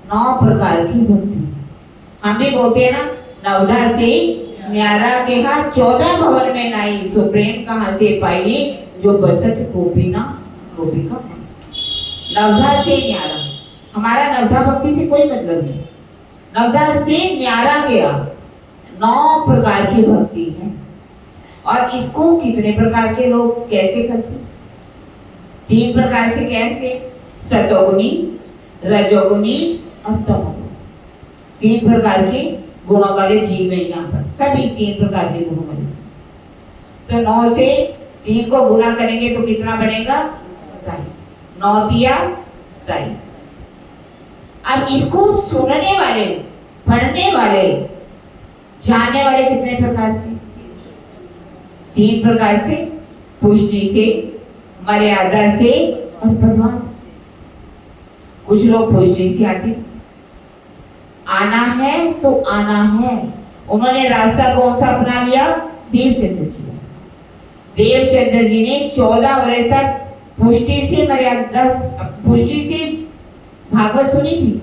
9 प्रकार की भक्ति। हम भी बोलते हैं ना, नवधा से न्यारा के हाथ 14 भवन में नाई, सो प्रेम कहाँ से पाइए, जो बसत गोपीना गोपिका। नवधा से न्यारा, हमारा नवधा भक्ति से कोई मतलब नहीं। नवधा से न्यारा गया, 9 प्रकार की भक्ति है। और इसको कितने प्रकार के लोग कैसे करते? 3 प्रकार से। कैसे? सतोगुनी, रजोगुनी और तमोगुनी। 3 प्रकार के गुणों वाले जीव है यहाँ पर, सभी 3 प्रकार के गुणों वाले जीव। तो 9 से 3 को गुणा करेंगे तो कितना बनेगा? 27। 9 तिया 27। अब इसको सुनने वाले, पढ़ने वाले, जानने वाले कितने प्रकार से? 3 प्रकार से। पुष्टि से, मर्यादा से और परवान से। कुछ लोग पुष्टि से आते, आना है तो आना है। उन्होंने रास्ता कौन सा अपना लिया? देवचंद्र जी। देवचंद्र जी ने 14 वर्ष तक पुष्टि से मर्यादा, पुष्टि से भागवत सुनी थी,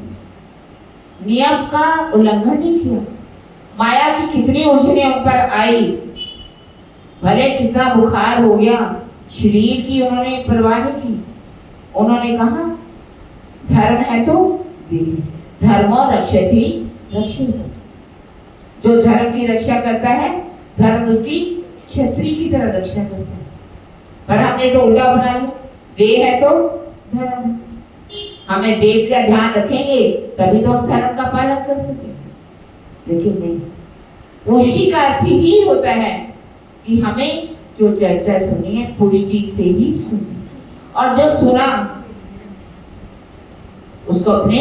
नियम का उल्लंघन नहीं किया। माया की कितनी उलझने उन पर आई, भले कितना बुखार हो गया, शरीर की उन्होंने परवाह नहीं की। उन्होंने कहा धर्म है तो देह, धर्मो रक्षति रक्षक। जो धर्म की रक्षा करता है, धर्म उसकी छतरी की तरह रक्षा करता है। पर हमने तो उल्टा बना लिया, वेद है तो धर्म है। हमें वेद का ध्यान रखेंगे तभी तो हम धर्म का पालन कर सकेंगे, लेकिन नहीं। पुष्टि का अर्थ ही होता है कि हमें जो चर्चा सुनी है पुष्टि से ही सुनी, और जो सुना उसको अपने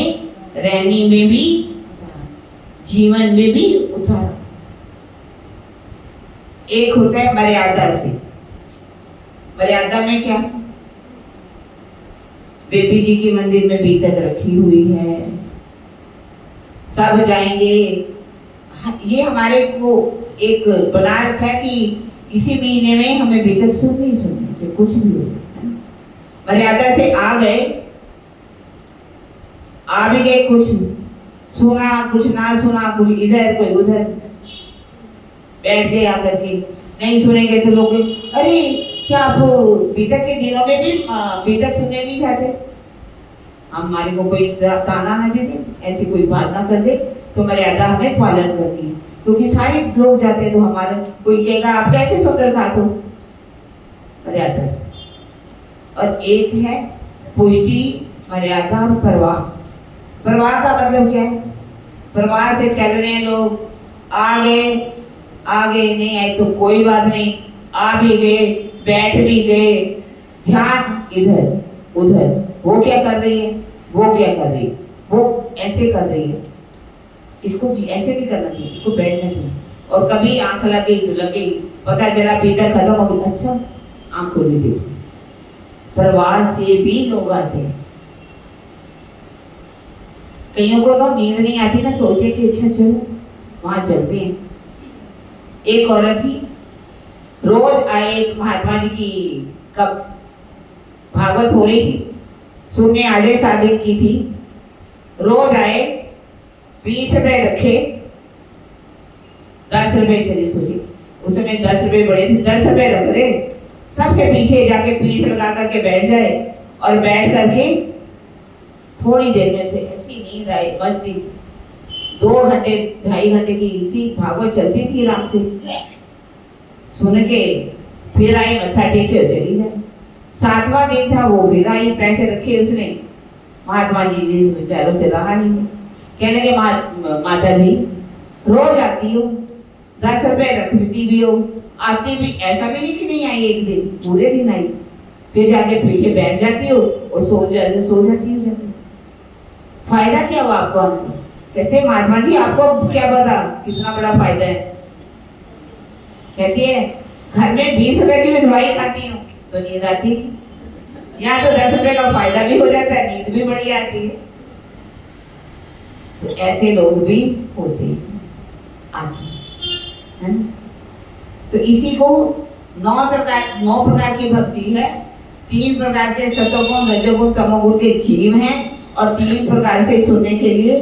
रहने में भी, जीवन में भी उतारा। एक होता है मर्यादा से। मर्यादा में क्या? बेबी जी की मंदिर में बीतक रखी हुई है, सब जाएंगे। ये हमारे को एक बना रखा है कि इसी महीने में हमें बीतक सुननी चाहिए, कुछ भी हो जाए। मर्यादा से आ गए, आ भी गए, कुछ सुना कुछ ना सुना, कुछ इधर कोई उधर, बैठ गए आकर के। नहीं सुनेंगे तो लोग, अरे क्या आप बीतक के दिनों में भी बीतक सुनने नहीं जाते? हमारे को कोई ताना ना दे दे, ऐसी कोई बात ना कर दे, तो मर्यादा हमें पालन करनी है। क्योंकि सारे लोग जाते हैं तो हमारे कोई कहेगा आप कैसे सुंदर साथ हो, मर्यादा से। और एक है पुष्टि, मर्यादा और परवाह। परवाह का मतलब क्या है? परवाह से चल रहे हैं लोग, आगे नहीं आए तो कोई बात नहीं, आ भी गए, बैठ भी गए, ध्यान इधर उधर। वो क्या कर रही है, वो क्या कर रही है, वो ऐसे कर रही है, इसको ऐसे नहीं करना चाहिए, इसको बैठना चाहिए। और कभी आंख लगी तो लगी, पता चला बीता खत्म हो गई, अच्छा आंख खोली देखो। परवाह से भी लोग आते हैं। कईयों को तो नींद नहीं आती ना, सोचे कि अच्छा चलो वहां चलते हैं। एक औरत थी, रोज आए महात्मा जी की कब भागवत हो रही थी, सुनने आधे साधे की थी। रोज आए, 20 रुपए रखे, 10 रुपए चली सोची, उस समय 10 रुपए बड़े थे, 10 रुपए रख दे, सबसे पीछे जाके पीठ लगा करके बैठ जाए, और बैठ करके थोड़ी देर में से ऐसी नींद आई, मस्ती थी। 2 घंटे 2.5 घंटे की इसी भागवत चलती थी आराम से। सुन के फिर आई, मत्था टेके और चली जाए। 7वां दिन था, वो फिर आई, पैसे रखे उसने। महात्मा जी इस विचारों से रहा नहीं है, कहने लगे माता जी रोज आती हो, 10 रुपए रखती भी हो, आती भी, ऐसा भी नहीं कि नहीं आई, एक दिन पूरे दिन आई, फिर जाके पीछे बैठ जाती हो और सो जाती हो जाती। फायदा क्या हुआ आपको? कहते महात्मा जी आपको क्या पता कितना बड़ा फायदा है। कहती है घर में 20 रुपए की भी दवाई खाती हूँ तो नींद आती नहीं, यहाँ तो 10 रुपए का फायदा भी हो जाता है, नींद भी बढ़िया आती है। तो ऐसे लोग भी होते आते हैं। तो इसी को 9 प्रकार की भक्ति है। 3 प्रकार के सतोगुण, रजोगुण, तमोगुण के जीव हैं, और 3 प्रकार से सुनने के लिए।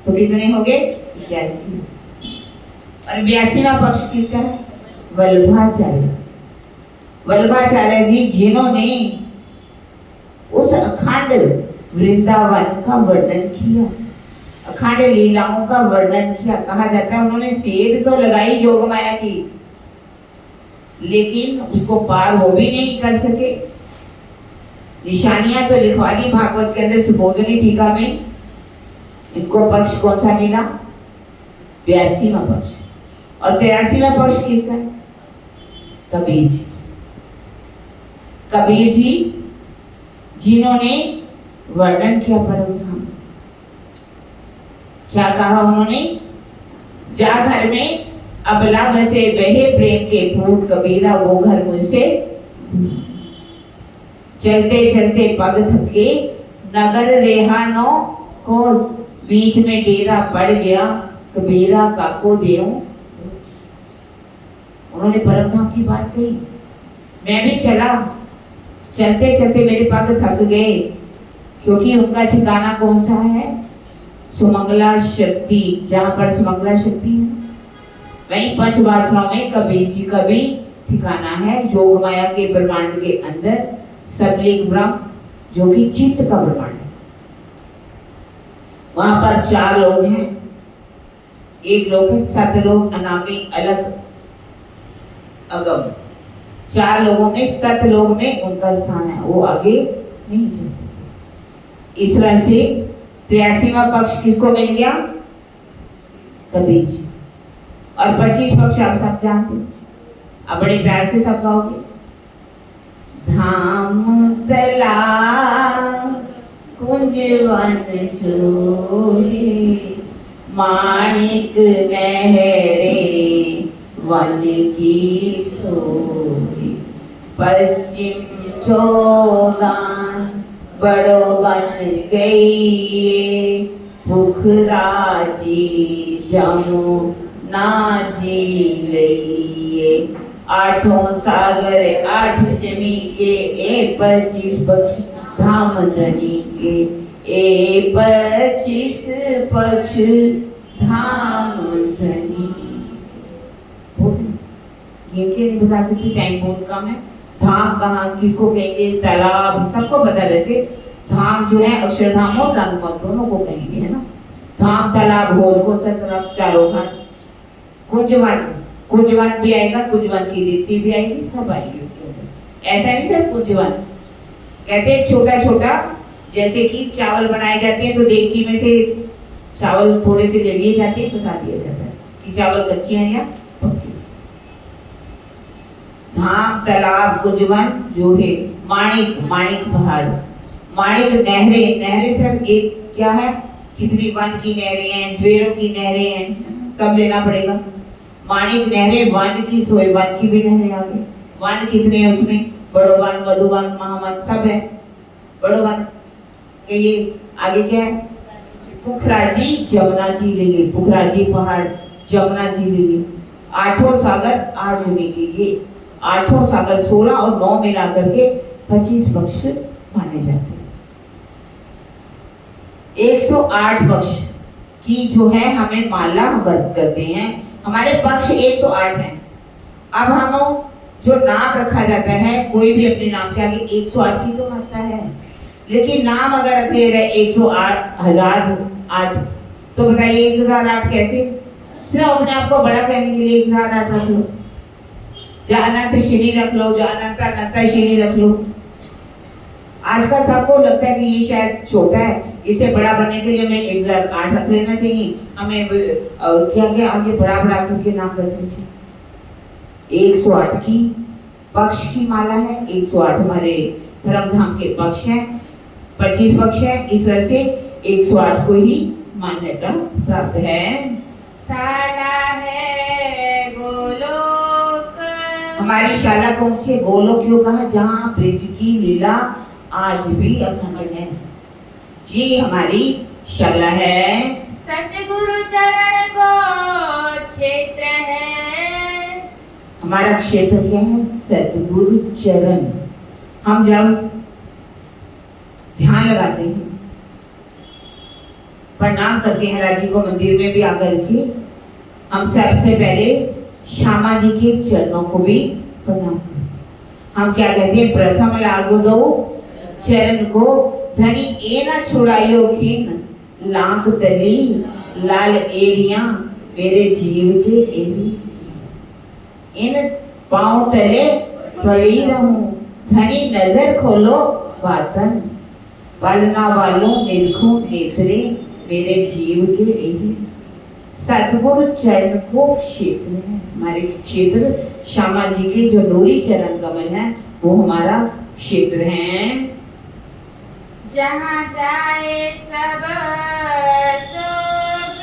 तो कितने हो गए? 81। और 82वां पक्ष किसका है? वल्लभाचार्य जी। वल्लभाचार्य जी जिन्होंने उस अखंड वृंदावन का वर्णन किया, अखंड लीलाओं का वर्णन किया। कहा जाता है उन्होंने सेध तो लगाई जोग माया की, लेकिन उसको पार वो भी नहीं कर सके। निशानियां तो लिखवा दी भागवत के अंदर, सुबोधनी टीका में। इनको पक्ष कौन सा मिला? 82वां पक्ष। और 83वां पक्ष किसका है? कबीर जी। कबीर जी जिन्होंने वर्णन किया परम धाम। क्या कहा उन्होंने? जा घर में अबला बसे बहे प्रेम के फूट, कबीरा वो घर मुझसे। चलते चलते पग थके नगर रेहानो को, बीच में डेरा पड़ गया कबीरा काको देऊं। उन्होंने परम धाम की बात कही। मैं भी चला, चलते चलते मेरे पग थक गए, क्योंकि उनका ठिकाना कौन सा है? सुमंगला शक्ति। जहां पर सुमंगला शक्ति है वहीं पंच वासनाओं में कबीर जी का भी ठिकाना है। जोग माया के ब्रह्मांड के अंदर सबलिंग ब्रह्म, जो कि चित्त का ब्रह्मांड है, वहां पर 4 लोग हैं। एक लोग है सतलोक अनामी अलग अगम। 4 लोगों में सतलोक में उनका स्थान है, वो आगे नहीं चल सकते। इस तरह से 83वां पक्ष किसको मिल गया? कबीर जी। और 25 पक्ष आप सब जानते हैं, अब बड़े प्यार से सब गाओगे। धाम तला कुंजवन सोहे, माणिक नहरे वन की सोहे, पश्चिम चौगान बड़ो बन गई, पुखराजी जमुना जी लइए। 8 सागर 8 जमी के, 25 पक्ष धाम धनी के, 25 पक्ष धाम धनी। इनके नहीं बता सकती, टाइम बहुत कम है। धाम कहाँ किसको कहेंगे? तालाब सबको पता है। वैसे धाम जो है अक्षरधाम और रंगमत दोनों को कहेंगे, है ना। धाम तालाब भोज को सब तरफ चारों खान। कुंजवन, कुंजवन भी आएगा, कुंजवन की रीति भी आएगी, सब आएगी उसके अंदर। ऐसा नहीं सर कुंजवन कहते हैं छोटा छोटा, जैसे कि चावल बनाए जाते हैं तो देगची में से चावल थोड़े से ले लिए जाते हैं, बता दिया जाता है कि चावल कच्चे हैं या पक्के। धाम तालाब कुंजवन जो है, माणिक, माणिक पहाड़, माणिक नहरे, नहरे सिर्फ एक क्या है, कितनी वन की नहरें हैं, ज्वेरों की नहरें हैं, सब लेना पड़ेगा। माणिक नहरे वन की सोए, वन की भी नहरें आ गई। वन कितने हैं उसमें? बड़ो वन, मधुवन, महावन सब है। बड़ो वन ये आगे क्या है? पुखराजी जमुना जी लेंगे, पुखराजी पहाड़ जमुना जी लेंगे। 8 सागर 8 जमी कीजिए, 8 सागर 16 और 9 मिला करके 25 पक्ष माने जाते हैं। 108 पक्ष की जो है हमें माला हम व्रत करते हैं। हमारे पक्ष 108 हैं। अब हम जो नाम रखा जाता है, कोई भी अपने नाम के आगे 108 की तो मानता है, लेकिन नाम अगर रख ले रहे 108 1008, तो बताइए 1008 कैसे? सिर्फ अपने आप को बड़ा कहने के लिए 1008 रख लो, या अनंत श्री रख लो, या अनंत अनंत श्री रख लो। आजकल सबको लगता है कि ये शायद छोटा है, इसे बड़ा बनने के लिए हमें 1008 रख लेना चाहिए, हमें क्या क्या आगे बड़ा बड़ा करके नाम रखने चाहिए। 108 की पक्ष की माला है, 108 हमारे धर्मधाम के पक्ष हैं, 25 पक्ष है। इस तरह से 108 को ही मान्यता प्राप्त है। शाला है गोलोक, हमारी शाला कौन सी है? गोलोक क्यों कहा? जहाँ ब्रज की लीला आज भी अखंड है, ये हमारी शाला है। सतगुरु चरण को क्षेत्र है, हमारा क्षेत्र क्या है? सतगुरु चरण। हम जब ध्यान लगाते हैं, प्रणाम करते हैं राजी को मंदिर में भी आकर के, हम सबसे पहले श्यामा जी के चरणों को भी प्रणाम करते हैं। हम क्या कहते हैं? प्रथम लागो दो चरण को, धनी ए न छुड़ाइयो खीन, लाख तली लाल एड़ियां मेरे जीव के एड़ी, इन पांव तले पड़ी रहूं, धनी नजर खोलो बातन, बालना वालों निरखो नेत्रे मेरे जीव के एड़ी। सतगुरु चरण को क्षेत्र है, हमारे क्षेत्र श्यामा जी के जो नूरी चरण कमल है वो हमारा क्षेत्र है। जहाँ जाए सब सुख,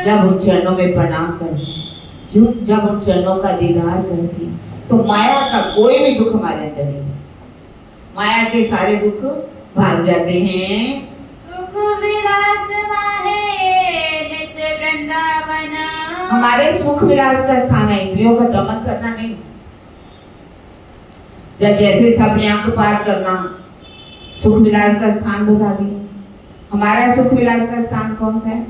जब उन चरणों में प्रणाम करते हैं, जब उन चरणों का दीदार करते हैं, तो माया का कोई भी दुख हमारे अंदर नहीं है, माया के सारे दुख भाग जाते हैं। सुख विलास माहे नित्य वृंदावन, हमारे सुख विलास का स्थान है, इंद्रियों का दमन करना नहीं। जब जैसे सबने आंख पार करना, सुख विलास का स्थान बता दिया। हमारा सुख विलास का स्थान कौन सा है?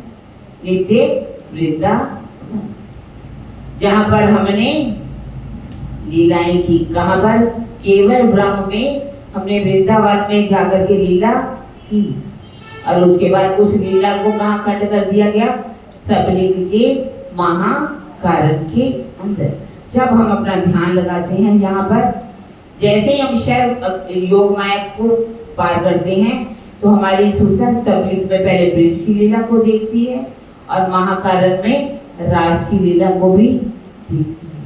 नित्य वृंदावन, जहां पर हमने लीलाएं की। कहां पर? केवल ब्रह्म में हमने वृंदावन में जाकर के लीला की। और उसके बाद उस लीला को कहाँ खंड कर दिया गया? सबलिंग के महाकारण के अंदर। जब हम अपना ध्यान लगाते हैं यहाँ पर, जैसे ही हम शैव योग माया को पार करते हैं तो हमारी सुरता सबलिंग में पहले ब्रिज की लीला को देखती है और महाकारण में रास की लीला को भी देखती है।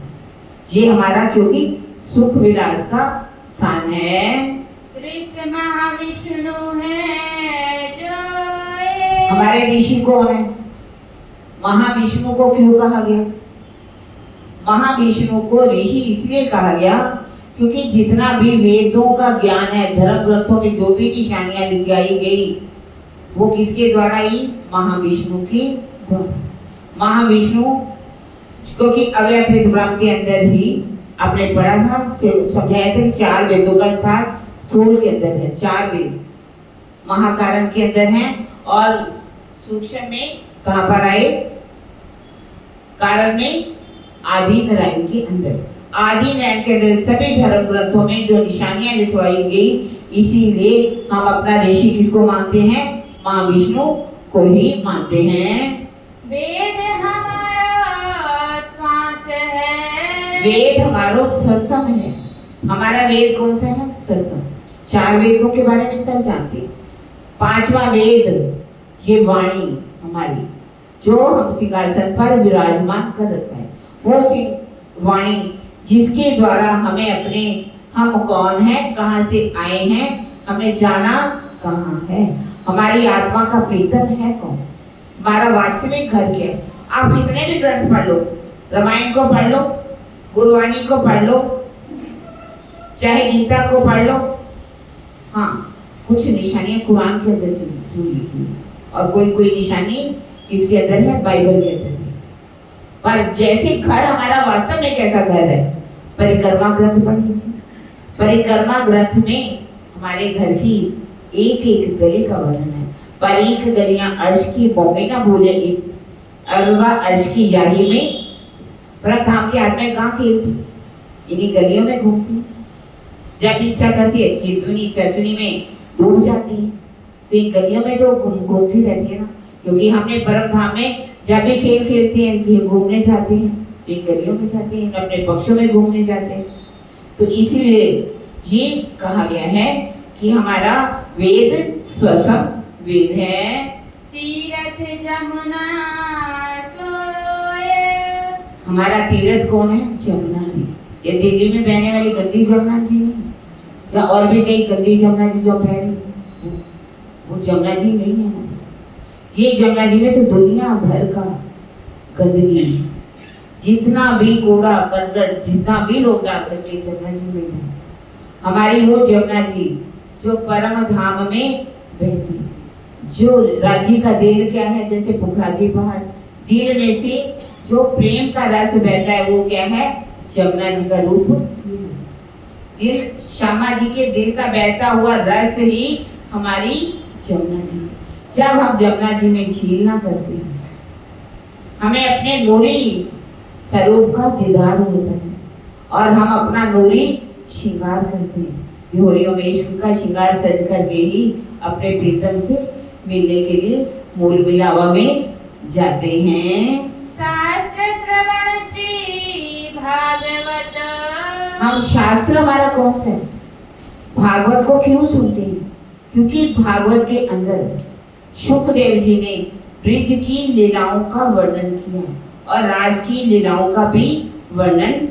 ये हमारा क्योंकि सुख विलास का स्थान है। कृष्ण महाविष्णु है जो हमारे ऋषि कौन है? महाविष्णु को क्यों कहा गया? महाविष्णु को ऋषि इसलिए कहा गया क्योंकि जितना भी वेदों का ज्ञान है, धर्म ग्रंथों में जो भी निशानियां लिखाई गई वो किसके द्वारा ही? महाविष्णु के द्वारा। महाविष्णु क्योंकि अव्यकृत ब्रह्म के अंदर ही आपने पढ़ा था, समझाया था कि 4 वेदों का स्थान स्थूल के अंदर है। 4 वेद महाकारण के अंदर हैं और सूक्ष्म में कहां पर आए? कारण में आदि नारायण के अंदर। आदि नारायण के अंदर सभी धर्म ग्रंथों में जो निशानियां लिखवाई गई, इसीलिए हम अपना ऋषि किसको मानते हैं? महाविष्णु को ही मानते हैं। वेद हमारा श्वास है। वेद हमारो श्वसन है। हमारा वेद कौन सा है? श्वसन। 4 वेदों के बारे में सब जानते हैं। 5वां वेद ये वाणी हमारी, जो हम सिंहासन पर विराजमान कर रखा है, वो वाणी जिसके द्वारा हमें अपने हम कौन है, कहां से आए हैं, हमें जाना कहां है, हमारी आत्मा का प्रीतम है कौन, हमारा वास्तविक घर क्या है। आप कितने भी ग्रंथ पढ़ लो, रामायण को पढ़ लो, गुरुवाणी को पढ़ लो, चाहे गीता को पढ़ लो, हाँ कुछ निशानियां कुरान के अंदर जो लिखी है और कोई निशानी किसके अंदर है? बाइबल के अंदर है। पर जैसे घर हमारा वास्तव में कैसा घर है, परिक्रमा ग्रंथ पढ़ लीजिए। परिक्रमा ग्रंथ में हमारे घर की एक एक गली का वर्णन है। पर एक गलियां अर्श की बोंगे ना भूले, अरवा अर्श की यारी में प्रधाम की आत्मा कहाँ खेलती? इन्हीं गलियों में घूमती। जब इच्छा करती है चितवनी चचनी में डूब जाती है, तो इन गलियों में तो घूमती रहती है ना, क्योंकि हमने परम धाम में जब भी खेल खेलते हैं, घूमने जाते हैं, तो इन गलियों में जाते हैं, अपने पक्षों में घूमने जाते हैं। तो इसीलिए ये कहा गया है कि हमारा वेद स्वसम वेद है। तीर्थ जमुना सोए। हमारा तीर्थ कौन है? जमुना जी। ये दिल्ली में बहने वाली गंदी जमुना जी नहीं, या और भी कई गंदी जमुना जी जो बह रही, वो जमुना जी नहीं है। ये जमुना जी में तो दुनिया भर का गंदगी, जितना भी कूड़ा करकट, जितना भी लोग डाल सकते जमुना जी में है। हमारी वो जमुना जी जो परम धाम में बहती, जो राज्य का दिल क्या है? जैसे पुखराजी पहाड़, दिल में से जो प्रेम का रस बहता है वो क्या है? जमुना जी का रूप। दिल श्यामा जी के दिल का बहता हुआ रस ही हमारी जमुना जी। जब हम जमुना जी में झील ना करते हैं, हमें अपने नूरी स्वरूप का दीदार होता है और हम अपना नूरी श्रृंगार करते हैं। बिहोरियों में इश्क का श्रृंगार सज करके ही अपने प्रीतम से मिलने के लिए मूल मिलावा में जाते हैं। शास्त्र श्रवण श्री भागवत। हम शास्त्र हमारा कौन सा है? भागवत को क्यों सुनते हैं? क्योंकि भागवत के अंदर शुकदेव जी ने ब्रिज की लीलाओं का वर्णन किया और राज की लीलाओं का भी वर्णन।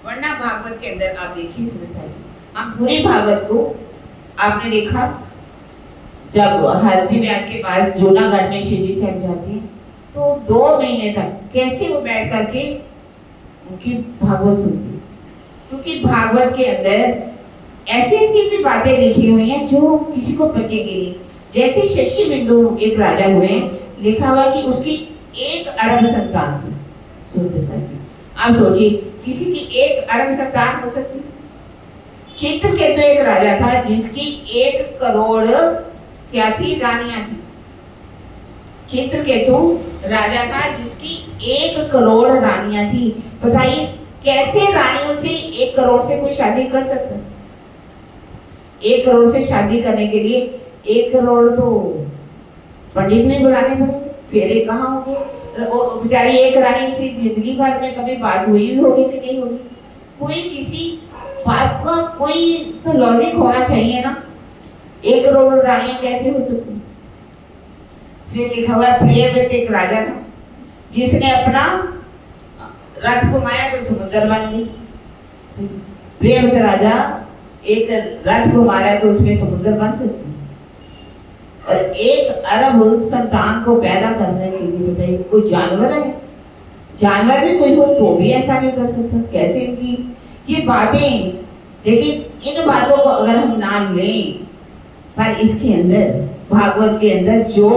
वरना भागवत के अंदर आप देखिए सुरेशा जी, हम पूरे भागवत को आपने देखा, जब हरजी व्यास के पास जूनागढ़ में शिव जी साहब जाते हैं तो 2 महीने तक कैसे वो बैठ करके उनकी भागवत सुनती, क्योंकि भागवत के अंदर ऐसी ऐसी भी बातें लिखी हुई हैं जो किसी को पचेगी नहीं। जैसे शशि बिंदु एक राजा हुए, लिखा हुआ कि उसकी 1 अरब संतान थी। आप सोचिए किसी की 1 अरब संतान हो सकती? चित्रकेतु एक राजा था जिसकी 1 करोड़ क्या थी? रानियां थी। चित्रकेतु राजा था जिसकी 1 करोड़ रानियां थी। बताइए कैसे रानियों से 1 करोड़ से कोई शादी कर सकता है? 1 करोड़ से शादी करने के लिए 1 करोड़ तो पंडित भी बुलाने पड़ेंगे, फेरे कहाँ होंगे, वो बेचारी एक रानी से जिंदगी भर में कभी बात हुई भी होगी कि नहीं होगी, कोई किसी बात का कोई तो लॉजिक होना चाहिए ना, एक करोड़ रानियां कैसे हो सकती। फिर लिखा हुआ है प्रियव्रत एक राजा था जिसने अपना रथ घुमाया तो समुद्र बन गई। प्रियव्रत राजा एक रथ घुमा रहा है तो उसमें समुद्र बन सकती है। और एक अरब संतान को पैदा करने के लिए बताइए कोई जानवर है, जानवर भी कोई हो तो भी ऐसा नहीं कर सकता, कैसे इनकी ये बातें। लेकिन इन बातों को अगर हम ना लें, पर इसके अंदर भागवत के अंदर जो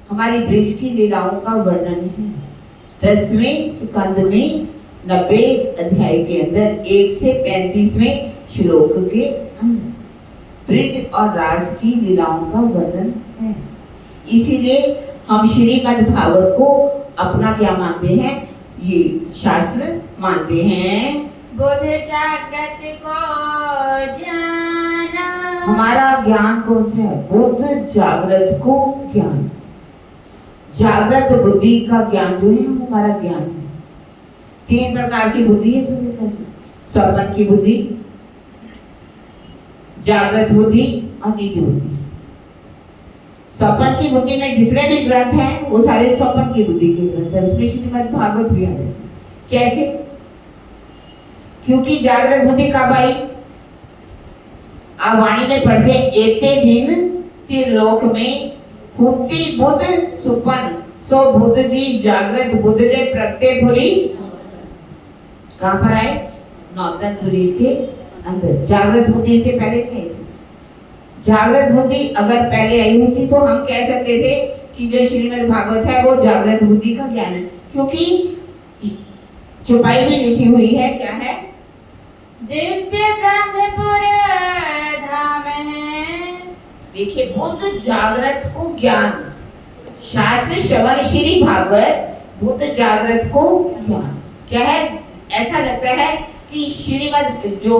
हमारी ब्रिज की लीलाओं का वर्णन है 10वें स्कंद में 90 अध्याय के अंदर 1 से 35वें श्लोक के अंदर ब्रिज और रास की लीलाओं का वर्णन है। इसीलिए हम श्रीमद् भागवत को अपना क्या मानते हैं, ये शास्त्र मानते हैं। बुध जागृत को ज्ञान, हमारा ज्ञान कौन सा है, बुद्ध जागृत को ज्ञान, जागृत बुद्धि का ज्ञान जो है हमारा ज्ञान है। 3 प्रकार की बुद्धि है, स्वप्न की बुद्धि, जागृत बुद्धि और निज बुद्धि। स्वप्न की बुद्धि में जितने भी ग्रंथ हैं वो सारे स्वप्न की बुद्धि के ग्रंथ हैं, उसमें श्रीमद् भागवत भी है। कैसे, क्योंकि जागृत बुद्धि कब आई, आप वाणी में पढ़ते एते दिन त्रिलोक में हुती बुद्ध सुपन सो बुद्ध जी जागृत बुद्ध ले प्रगटे भूरी। कहां पर आए, नौतनपुरी के अंदर। जागृत बुद्धि से पहले नहीं आई। जागृत बुद्धि अगर पहले आई होती तो हम कह सकते थे कि जो श्रीमद् भागवत है वो जागृत बुद्धि का ज्ञान है, क्योंकि चौपाई में लिखी हुई है, क्या है, दिव्य ब्रह्मपुर धाम है। देखिए बुद्ध जागृत को ज्ञान, शास्त्र श्रवण श्री भागवत बुद्ध जागृत को ज्ञान क्या है। ऐसा लगता है कि श्रीमद् जो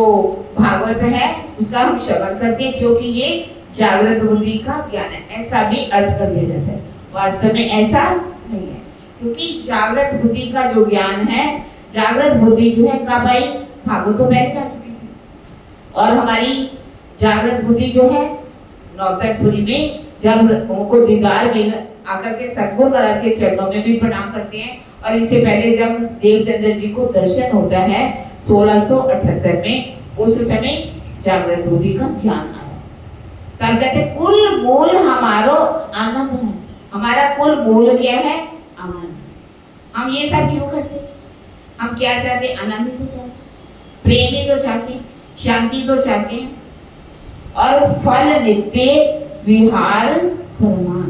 भागवत है उसका हम श्रवण करते हैं क्योंकि ये जागृत बुद्धि का ज्ञान है, ऐसा भी अर्थ कर दिया जाता है। वास्तव में ऐसा नहीं है, क्योंकि जागृत बुद्धि का जो ज्ञान है, जागृत बुद्धि जो है कब आई, भागवत तो पहले आ चुकी थी। और हमारी जागृत बुद्धि जो है नौतनपुरी में जब उनको दीदार मिल आकर के सतगुरु महाराज के चरणों में भी प्रणाम करते हैं, और इससे पहले जब देवचंद्र जी को दर्शन होता है 1678 में, उस समय जागृत बुद्धि का ज्ञान आया। तब कहते कुल मूल हमारो आनंद है। हमारा कुल मूल क्या है, आनंद। हम ये सब क्यों करते, हम क्या चाहते, आनंद ही तो चाहते, प्रेम ही तो चाहते, शांति तो चाहते हैं, और फल नित्य विहार फरमान।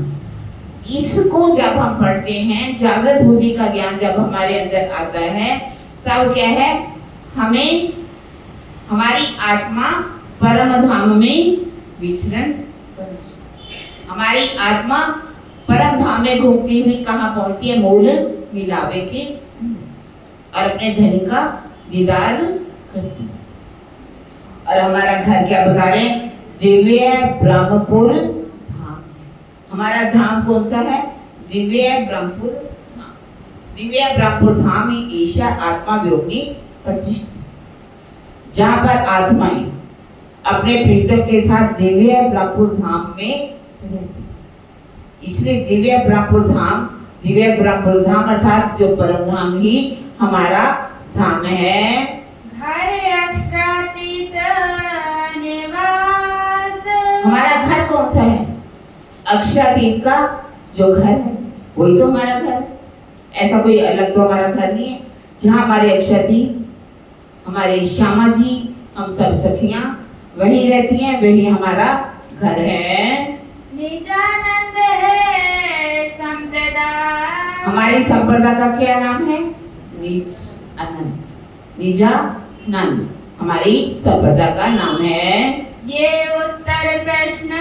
इसको जब हम पढ़ते हैं, जागृत बुद्धि का ज्ञान जब हमारे अंदर आता है, तब क्या है, हमें हमारी आत्मा परम धाम में विचरण करना चाहिए। हमारी आत्मा परम धाम में घूमती हुई कहाँ पहुंचती है, मूल मिलावे के अंदर, और अपने धनी का दीदार करती है। और हमारा घर क्या बता रहे हैं, दिव्य ब्रह्मपुर धाम। हमारा धाम कौन सा है, दिव्य ब्रह्मपुर धाम। दिव्य ब्रह्मपुर धाम ही ईशा आत्मा व्योमनी प्रतिष्ठित, जहाँ पर आत्माएं अपने प्रीतम के साथ दिव्य ब्रह्मपुर धाम में रहती। इसलिए दिव्य ब्रह्मपुर धाम अर्थात जो परम धाम ही हमारा धाम है। घर अक्षरातीत निवास, हमारा घर कौन सा है, अक्षरातीत का जो घर है वही तो हमारा घर है। ऐसा कोई अलग तो हमारा घर नहीं है। जहाँ हमारे अक्षरातीत, हमारे श्यामा जी, हम सब सखियां वही रहती हैं, वही हमारा घर है। निजानंद है संप्रदाय, हमारी संप्रदाय का क्या नाम है, निज आनंद, निजानंद हमारी संप्रदाय का नाम है। ये उत्तर प्रश्न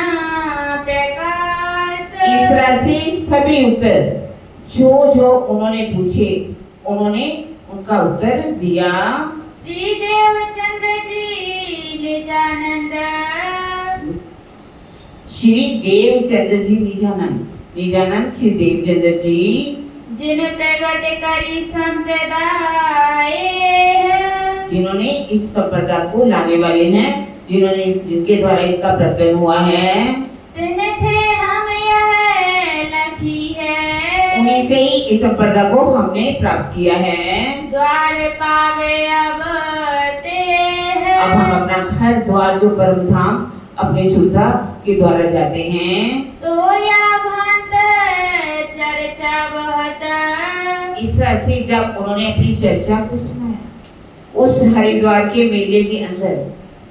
प्रकाश, इस तरह से सभी उत्तर जो उन्होंने पूछे, उन्होंने उनका उत्तर दिया। श्री देवचंद्र जी निजानंद, श्री देवचंद्र जी निजानंद निजानंद श्री देवचंद्र जी जिन प्रगट करी संप्रदाय, जिन्होंने इस संप्रदाय को लाने वाले हैं, जिनके द्वारा इसका प्रकटन हुआ है, तिन थे हम यह लखी है, उन्हीं से ही इस संप्रदाय को हमने प्राप्त किया है। द्वार पावे अब ते, अब हम अपना घर द्वार जो परम धाम अपने सुधा के द्वारा जाते हैं, तो या भांत चर्चा बहुत, इस तरह से जब उन्होंने अपनी चर्चा को सुनाया, उस हरिद्वार के मेले के अंदर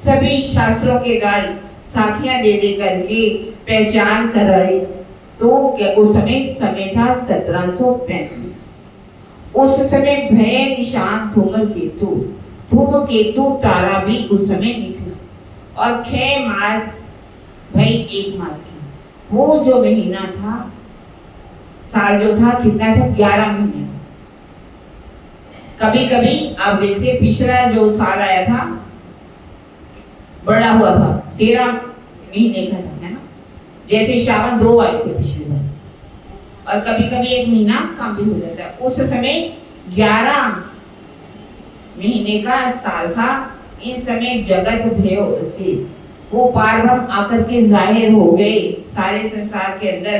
सभी शास्त्रों के द्वारा साखियां दे दे करके पहचान कराई, तो क्या उस समय था 1735। उस समय भय निशान धूमकेतु तारा भी उस समय निकला और 6 मास भाई 1 मास की वो जो महीना था, साल जो था कितना था, 11 महीने। कभी कभी आप देखिए पिछला जो साल आया था बड़ा हुआ था, 13 महीने का था, है ना। जैसे श्रावण 2 आए थे पिछले बार, और कभी कभी 1 महीना कम भी हो जाता है। उस समय 11 महीने का साल था। इस समय जगत भय से वो पारब्रह्म आकर के जाहिर हो गए सारे संसार के अंदर।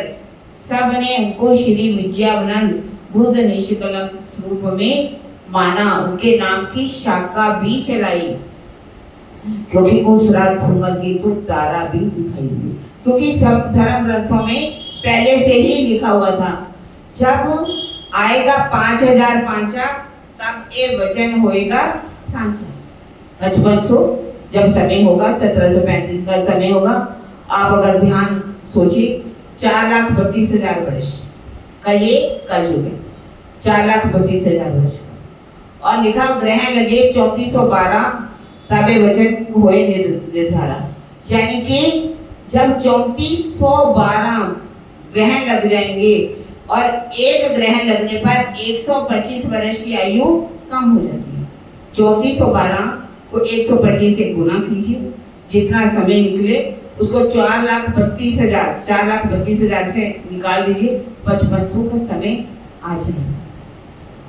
सब ने उनको श्री विद्यानंद बुद्ध निष्कलंक स्वरूप में माना, उनके नाम की शाखा भी चलाई, क्योंकि उस रात धूमकेतु तारा भी दिखाई दी। क्योंकि सब धर्म ग्रंथों में पहले से ही लिखा हुआ था, जब आएगा 5000 पांचा तब ये वचन होएगा सांचा। 5500 जब समय होगा, 1735 का समय होगा, आप अगर ध्यान सोचिए 4,32,000 वर्ष का ये कलयुग है, 4,32,000 वर्ष का। और लिखा ग्रहण लगे 3412 तबे वचन हुए निर्धारा, यानी कि जब 3412 ग्रहण लग जाएंगे और एक ग्रहण लगने पर 125 वर्ष की आयु कम हो जाती है। 3412 को 125 से गुना कीजिए, जितना समय निकले उसको 4,32,000 से निकाल दीजिए, 5500 का समय आ जाएगा।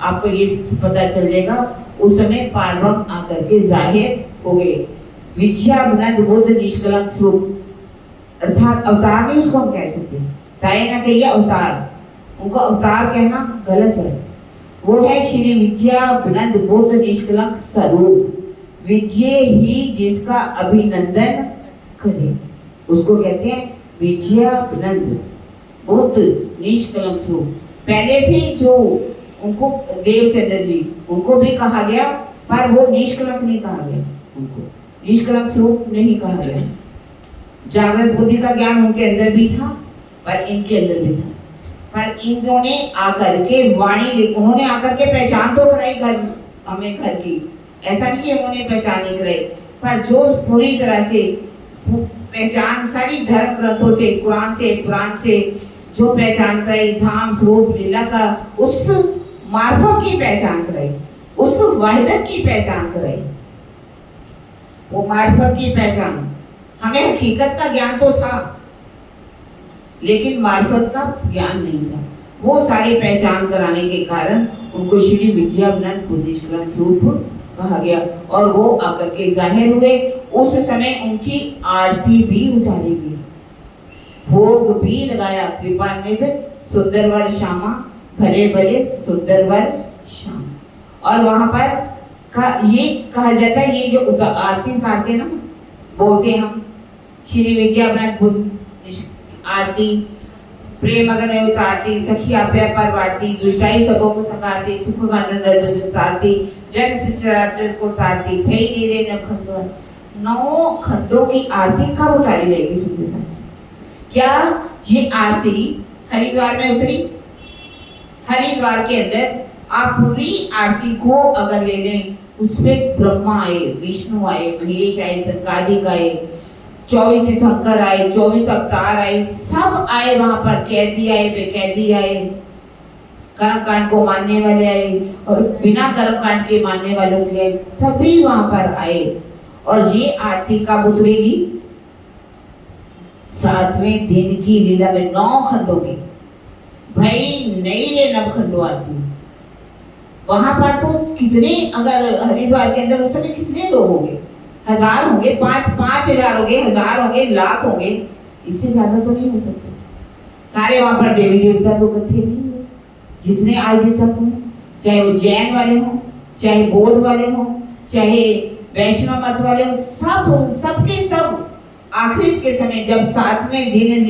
आपको ये पता चल जाएगा उस समय पारब्रह्म आकर के जाहिर हो गए। विद्यानंद बुद्ध निष्कलंक स्वरूप, अर्थात अवतार नहीं उसको हम कह सकते, ताए ना कहिए अवतार, उनको अवतार कहना गलत है। वो है श्री विद्यानंद बुद्ध निष्कलंक स्वरूप। विजय ही जिसका अभिनंदन करे उसको कहते हैं विद्यानंद बुद्ध निष्कलंक स्वरूप। पहले थे जो उनको देवचंद्र जी, उनको भी कहा गया, पर वो निष्कलंक नहीं कहा गया, उनको निष्कलंक स्वरूप नहीं कहा गया। जागृत बुद्धि का ज्ञान उनके अंदर भी था, पर इनके अंदर भी था। पर इन्होंने आकर के वाणी, उन्होंने आकर के पहचान तो कराई घर, हमें घर की, ऐसा नहीं कि उन्होंने पहचान नहीं कराई, पर जो पूरी तरह से पहचान सारी धर्म ग्रंथों से, कुरान से, पुराण से जो पहचान कराई, धाम स्वरूप लीला का, उस मार्फत की पहचान कराई, उस वाहिदत की पहचान कराई, वो मार्फत की पहचान। हमें हकीकत का ज्ञान तो था, लेकिन मार्फत का ज्ञान नहीं था। वो सारी पहचान कराने के कारण उनको श्री विद्यानंद बुद्ध निष्कलंक स्वरूप कहा गया, और वो आकर के जाहिर हुए। उस समय उनकी आरती भी उतारी गई, भोग भी लगाया। कृपानिधि सुंदरवर श्यामा, भले भले सुंदरवर श्याम। और वहां पर ये कहा जाता है, ये जो आरती उतारते ना, बोलते हम श्री विद्यानंद बुद्ध आरती, प्रेम अगर में उतारती, सखी आप्या परवारती, दुष्टाई सबों को सकारती, सुख गंडन विस्तारती, जन सचराचर को तारती, भई नीरे न खंडों। 9 खंडों की आरती कब उतारी जाएगी? सुनते साथ क्या ये आरती हरिद्वार में उतरी? हरिद्वार के अंदर आप पूरी आरती को अगर ले लें, उसमें ब्रह्मा आए, विष्णु आए, महेश आए, सनकादिक आए, 24 तीर्थंकर आए, 24 अवतार आए, सब आए वहां पर। कैदी आए, बेकैदी आए, कर्मकांड को मानने वाले आए और बिना कर्मकांड के मानने वालों के आए, सभी वहां पर आए। और ये आरती कब उतरेगी? 7वें दिन की लीला में, 9 खंडों की भाई नहीं रे नवखंडो आरती। वहां पर तो कितने, अगर हरिद्वार के अंदर उस समय कितने लोग होंगे, 1000 होंगे, 5,000 होंगे, 1000 होंगे, लाख होंगे, इससे ज्यादा तो नहीं हो सकते। सारे वहां पर देवी देवता तो इकट्ठे नहीं हुए, जितने आदि तक हों, चाहे वो जैन वाले हों, चाहे बौद्ध वाले हों, चाहे वैष्णव मत वाले हों, सबके सब आखिरी के समय जब 7वें दिन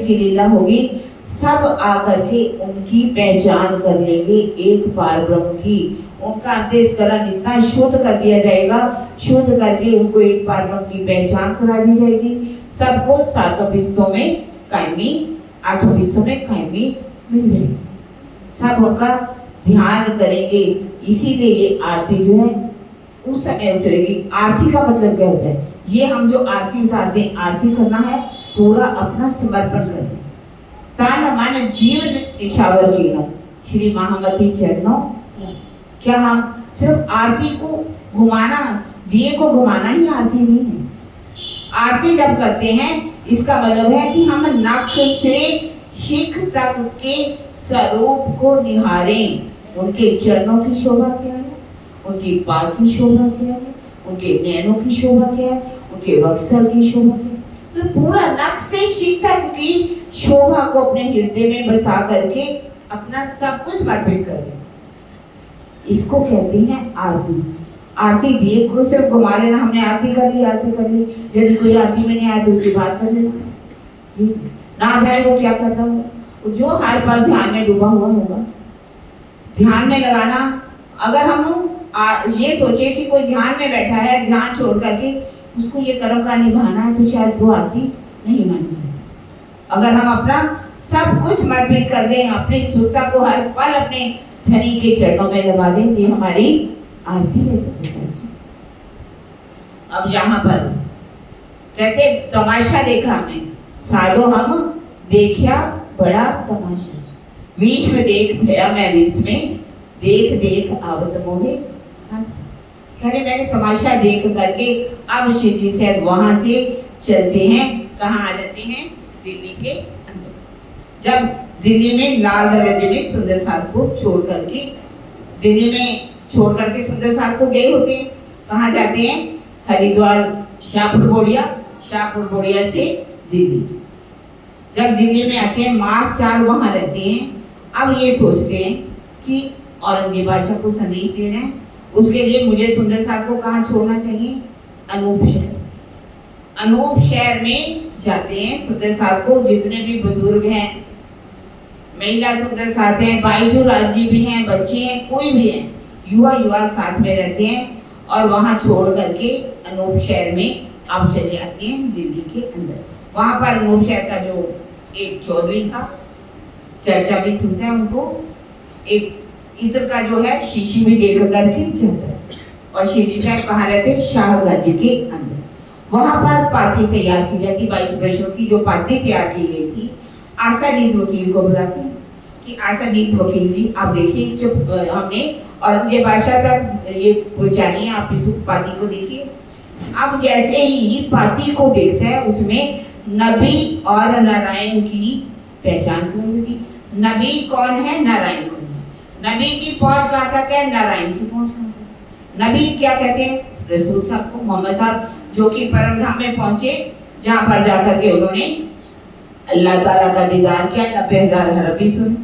की लीला होगी, सब आकर के उनकी पहचान कर लेंगे एक पार ब्रह्म की। उनका अंतःकरण इतना शुद्ध कर दिया जाएगा, शुद्ध करके उनको एक पार ब्रह्म की पहचान करा दी जाएगी। सबको 7 बिस्तों में कायमी, 8 बिस्तों में कायमी मिल जाएगी। सब उनका ध्यान करेंगे। इसीलिए ये आरती जो है उस समय उतरेगी। आरती का मतलब क्या होता है? ये हम जो आरती उतारते हैं, आरती करना है पूरा अपना समर्पण करना, तन मन जीवन निछावर कीनो श्री महामती चरणों। क्या हम सिर्फ आरती को घुमाना, दिए को घुमाना ही आरती नहीं है। आरती जब करते हैं इसका मतलब है कि हम नख से शिख तक के स्वरूप को निहारें। उनके चरणों की शोभा क्या है, उनकी पाद की शोभा क्या है, उनके नैनों की शोभा क्या है, उनके वक्षस्थल की शोभा क्या है। तो पूरा नख से शिख तक की शोभा को अपने हृदय में बसा करके अपना सब कुछ समर्पित कर दें। इसको कहते हैं आरती। आरती दिए को सिर्फ घुमा लेना, हमने आरती कर ली, यदि कोई आरती में नहीं आया तो उसकी बात कर लेना, ना जाए वो क्या कर रहा हो, जो हर पल ध्यान में डूबा हुआ होगा। ध्यान में लगाना, अगर हम ये सोचे कि कोई ध्यान में बैठा है, ध्यान छोड़ करके उसको ये कर्म का निभाना है, तो शायद वो आरती नहीं मानी जाए। अगर हम अपना सब कुछ समर्पित कर दें, अपनी शुद्धता को हर पल अपने धनी के चरणों में लगा दें, ये हमारी आरती है। अब यहाँ पर कहते तमाशा देखा हमने, साधो हम देखा बड़ा तमाशा, विश्व देख भया मैं विश्व में, देख देख आवत मोहे हंस। खैर मैंने तमाशा देख करके अब शिव जी से वहां से चलते हैं, कहाँ आ जाते हैं? दिल्ली के अंदर। जब दिल्ली में लाल दरवाजे में सुंदर साथ को छोड़ करके, दिल्ली में छोड़ करके सुंदर साथ को गए होते हैं, कहाँ जाते हैं? हरिद्वार, शाहपुर बोड़िया से दिल्ली। जब दिल्ली में आते हैं, मास 4 वहां रहते हैं। अब ये सोचते हैं कि औरंगजेब बादशाह को संदेश देना है, उसके लिए मुझे सुंदर साथ को कहाँ छोड़ना चाहिए? अनूप शहर में जाते हैं। सुंदर साथ को जितने भी बुजुर्ग हैं, महिला सुंदर साथ हैं, बाईजू राज जी भी हैं, बच्चे हैं, कोई भी है, युवा साथ में रहते हैं और वहां छोड़ करके अनूप शहर में अब चले आते हैं दिल्ली के अंदर। वहां पर अनूप शहर का जो एक चौधरी था, चर्चा भी सुनते हैं उनको, एक इधर का जो है शीशी भी देख करके जाता है। और शिव जी साहब कहाँ रहते? शाहगंज के अंदर। वहां पर पार्टी तैयार की जाती, 22 वर्षों की जो पार्टी तैयार की गई थी। आशाजीत वकील को बुलाते कि आशाजीत वकील जी आप देखिए, जब हमने औरंगजेब बादशाह तक ये पहुंचानी है, आप इस पार्टी को देखिए। अब जैसे ही पार्टी को देखता है, उसमें नबी और नारायण की पहचान करेगी। नबी कौन है, नारायण कौन है। नबी की पहुंच कहाँ तक है, नारायण की पहुंच कहाँ तक। नबी क्या कहते हैं? रसूल साहब को, मोहम्मद साहब, जो कि परम धाम में पहुंचे, जहां पर जाकर के उन्होंने अल्लाह ताला का दीदार किया, 90,000 हरबी सुने,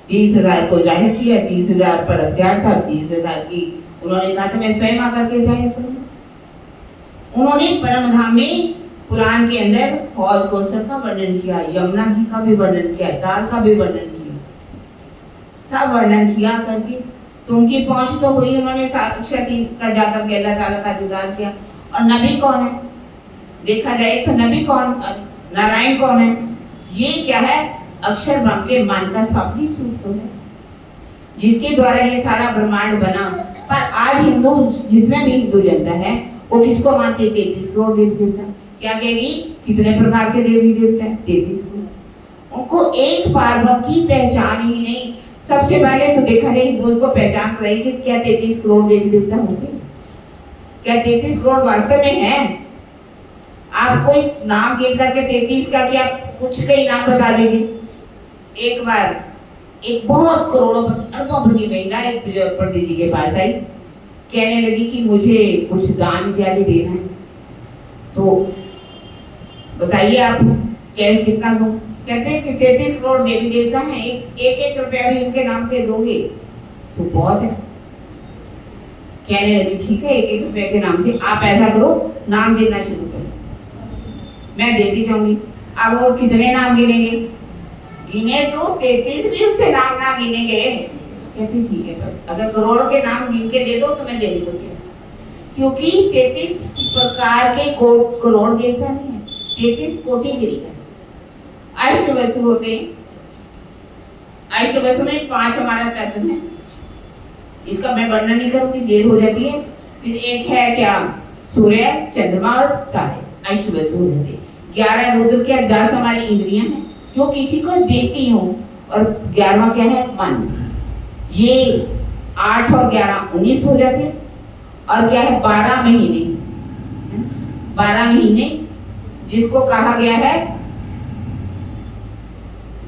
30,000 को जाहिर किया, 30,000 पर अख्तियार था, 30,000 की उन्होंने कहा था मैं स्वयं आकर के जाहिर करूंगा। उन्होंने परम धाम में कुरान के अंदर हौज कौसर का वर्णन किया, यमुना जी का भी वर्णन किया, दाल का भी वर्णन किया, सब वर्णन किया करके तो उनकी पहुंच तो हुई। उन्होंने साक्षात का जाकर के अल्लाह ताला का दीदार किया। और नबी कौन है? देखा जाए तो नबी कौन, नारायण कौन है? ये क्या है? अक्षर ब्रह्म के मन का स्वाभाविक स्वरूप तो है, जिसके द्वारा ये सारा ब्रह्मांड बना। पर आज हिंदू, जितने भी हिंदू जनता है, वो किसको मानती है? 33 करोड़ देवी देवता। क्या कहेगी? कितने प्रकार के देवी देवता है? 33 करोड़। उनको एक पार ब्रह्म की पहचान ही नहीं। सबसे पहले तो देखा जाए हिंदुओं को पहचान करेगी कि क्या 33 करोड़ देवी देवता होते? क्या 33 करोड़ वास्तव में है? आप कोई नाम गिन करके 33 का क्या कुछ कई नाम बता देंगे? एक बार एक बहुत करोड़ोंपति अरबोंपति महिला एक पंडित जी के पास आई, कहने लगी कि मुझे कुछ दान इत्यादि देना है, तो बताइए आप कैसे कितना दूं। कहते हैं कि 33 करोड़ देवी देवता हैं, एक रुपया भी उनके नाम पे दोगे तो बहुत है। कहने लगी ठीक है, एक रुपये के नाम से आप ऐसा करो, नाम गिनना शुरू करो, मैं देती जाऊंगी। अब वो कितने नाम गिनेंगे, गिने तो 33 भी उससे नाम ना गिने गए। कहती ठीक है, बस अगर करोड़ों के नाम गिन के दे दो तो मैं देने को तैयार, क्योंकि 33 प्रकार के करोड़ देवता नहीं है, 33 कोटि गिरी है। अष्टवसु होते हैं, अष्टवसु में 5 हमारा तत्व है, इसका मैं वर्णन नहीं करूंगी, देर हो जाती है। फिर एक है क्या, सूर्य, चंद्रमा और तारे, अष्टवसु होते। 11 रुद्र के 10 हमारी इंद्रियां हैं जो किसी को देती हूँ, और 11वां क्या है, मन। ये 8 और 11 19 हो जाते हैं। और क्या है, 12 महीने, 12 महीने जिसको कहा गया है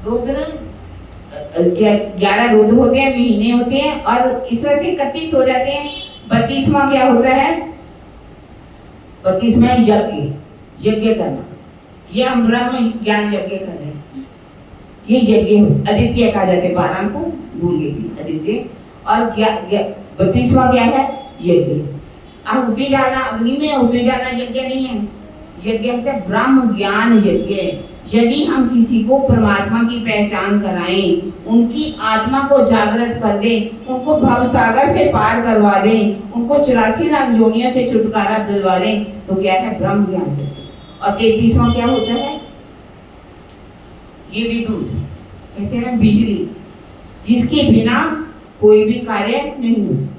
रुद्र, 11 रुद्र होते हैं, महीने होते हैं, और इस तरह से 31 हो जाते हैं। 32वां क्या होता है, 32वां यज्ञ, यज्ञ करना। ये हम ब्रह्म ज्ञान यज्ञ कर रहे हैं, ये यज्ञ आदित्य कहा जाता है, 12 को भूल गई थी, आदित्य। और 32वां क्या है, यज्ञ। आहुति डालना, अग्नि में आहुति डालना यज्ञ नहीं है, यज्ञ है ब्रह्म ज्ञान यज्ञ। यदि हम किसी को परमात्मा की पहचान कराएं, उनकी आत्मा को जागृत कर दें, उनको भव सागर से पार करवा दें, उनको 84 लाख योनियों से छुटकारा दिलवा दें, तो क्या है, ब्रह्म ज्ञान यज्ञ। और 33वां क्या होता है, ये विद्युत, कहते हैं बिजली, जिसके बिना कोई भी कार्य नहीं हो सकता,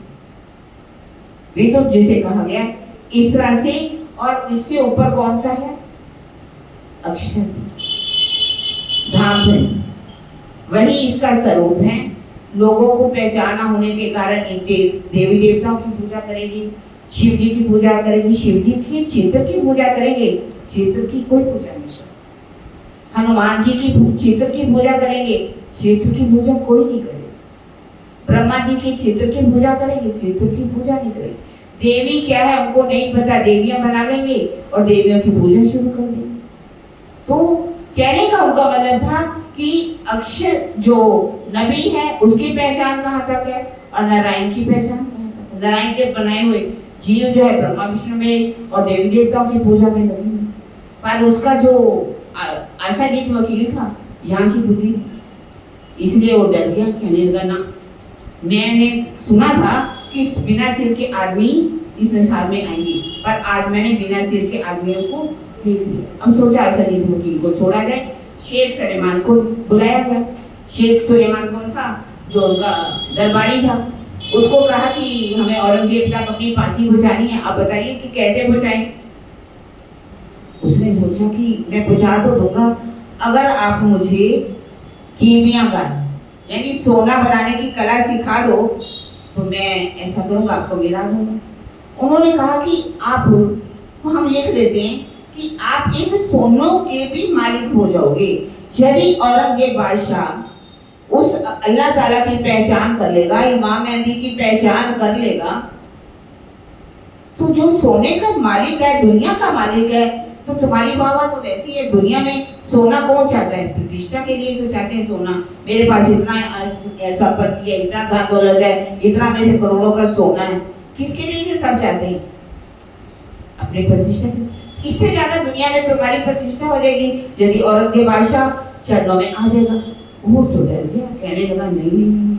विद्युत जिसे कहा गया है। इस तरह से, और इससे ऊपर कौन सा है, अक्षर धाम है, वही इसका स्वरूप है। लोगों को पहचाना होने के कारण देवी देवताओं की पूजा करेगी, शिव जी की पूजा करेगी, शिव जी की चित्र की पूजा करेंगे, चित्र की कोई पूजा नहीं। हनुमान जी की चित्र की पूजा करेंगे, चित्र की पूजा कोई नहीं करेगा। ब्रह्मा जी की चित्र की पूजा करेंगे, चित्र की पूजा नहीं करेंगे। देवी क्या है हमको नहीं पता, देवियां बना लेंगे और देवियों की पूजा शुरू कर देंगे। तो कहने का उनका मतलब था कि अक्षर जो नबी है उसकी पहचान कहाँ तक है, और नारायण की पहचान कहाँ तक है। नारायण के बनाए हुए जीव जो है ब्रह्मा विष्णु में और देवी देवताओं की पूजा में लगे हैं, पर उसका जो आशाजीत वकील था, यहाँ की बुद्धि थी, इसलिए वो डर गया, कहने लगा ना, मैंने सुना था कि बिना सिर के आदमी इस संसार में आएंगे, पर आज मैंने बिना सिर के आदमियों को देख लिया। अब सोचा आशाजीत वकील को छोड़ा जाए, शेख सुलेमान को बुलाया गया। शेख सुलेमान कौन था, जो उनका दरबारी था। उसको कहा कि हमें औरंगजेब तक अपनी पार्टी पहुंचानी है, आप बताइए कि कैसे पहुंचाएं। उसने सोचा कि मैं पहुंचा तो दूंगा, अगर आप मुझे कीमिया का यानी सोना बनाने की कला सिखा दो तो मैं ऐसा करूंगा, आपको मिला दूंगा। उन्होंने कहा कि आप को हम लिख देते हैं कि आप इन सोनों के भी मालिक हो जाओगे यदि औरंगजेब बादशाह उस अल्लाह ताला की पहचान कर लेगा, इमाम मेहदी की पहचान कर लेगा, तो जो सोने का मालिक है, दुनिया का मालिक है, तो तुम्हारी बाबा तो वैसी है। दुनिया में सोना कौन चाहता है, प्रतिष्ठा के लिए तो चाहते हैं सोना। मेरे पास इतना संपत्ति है, इतना धन दौलत है, इतना मेरे करोड़ों का सोना है, किसके लिए ये सब चाहते हैं, अपनी प्रतिष्ठा के। इससे ज्यादा दुनिया में तुम्हारी प्रतिष्ठा हो जाएगी यदि औरंगजेब बादशाह चरणों में आ जाएगा। वो तो डर गया, कहने लगा नहीं नहीं नहीं,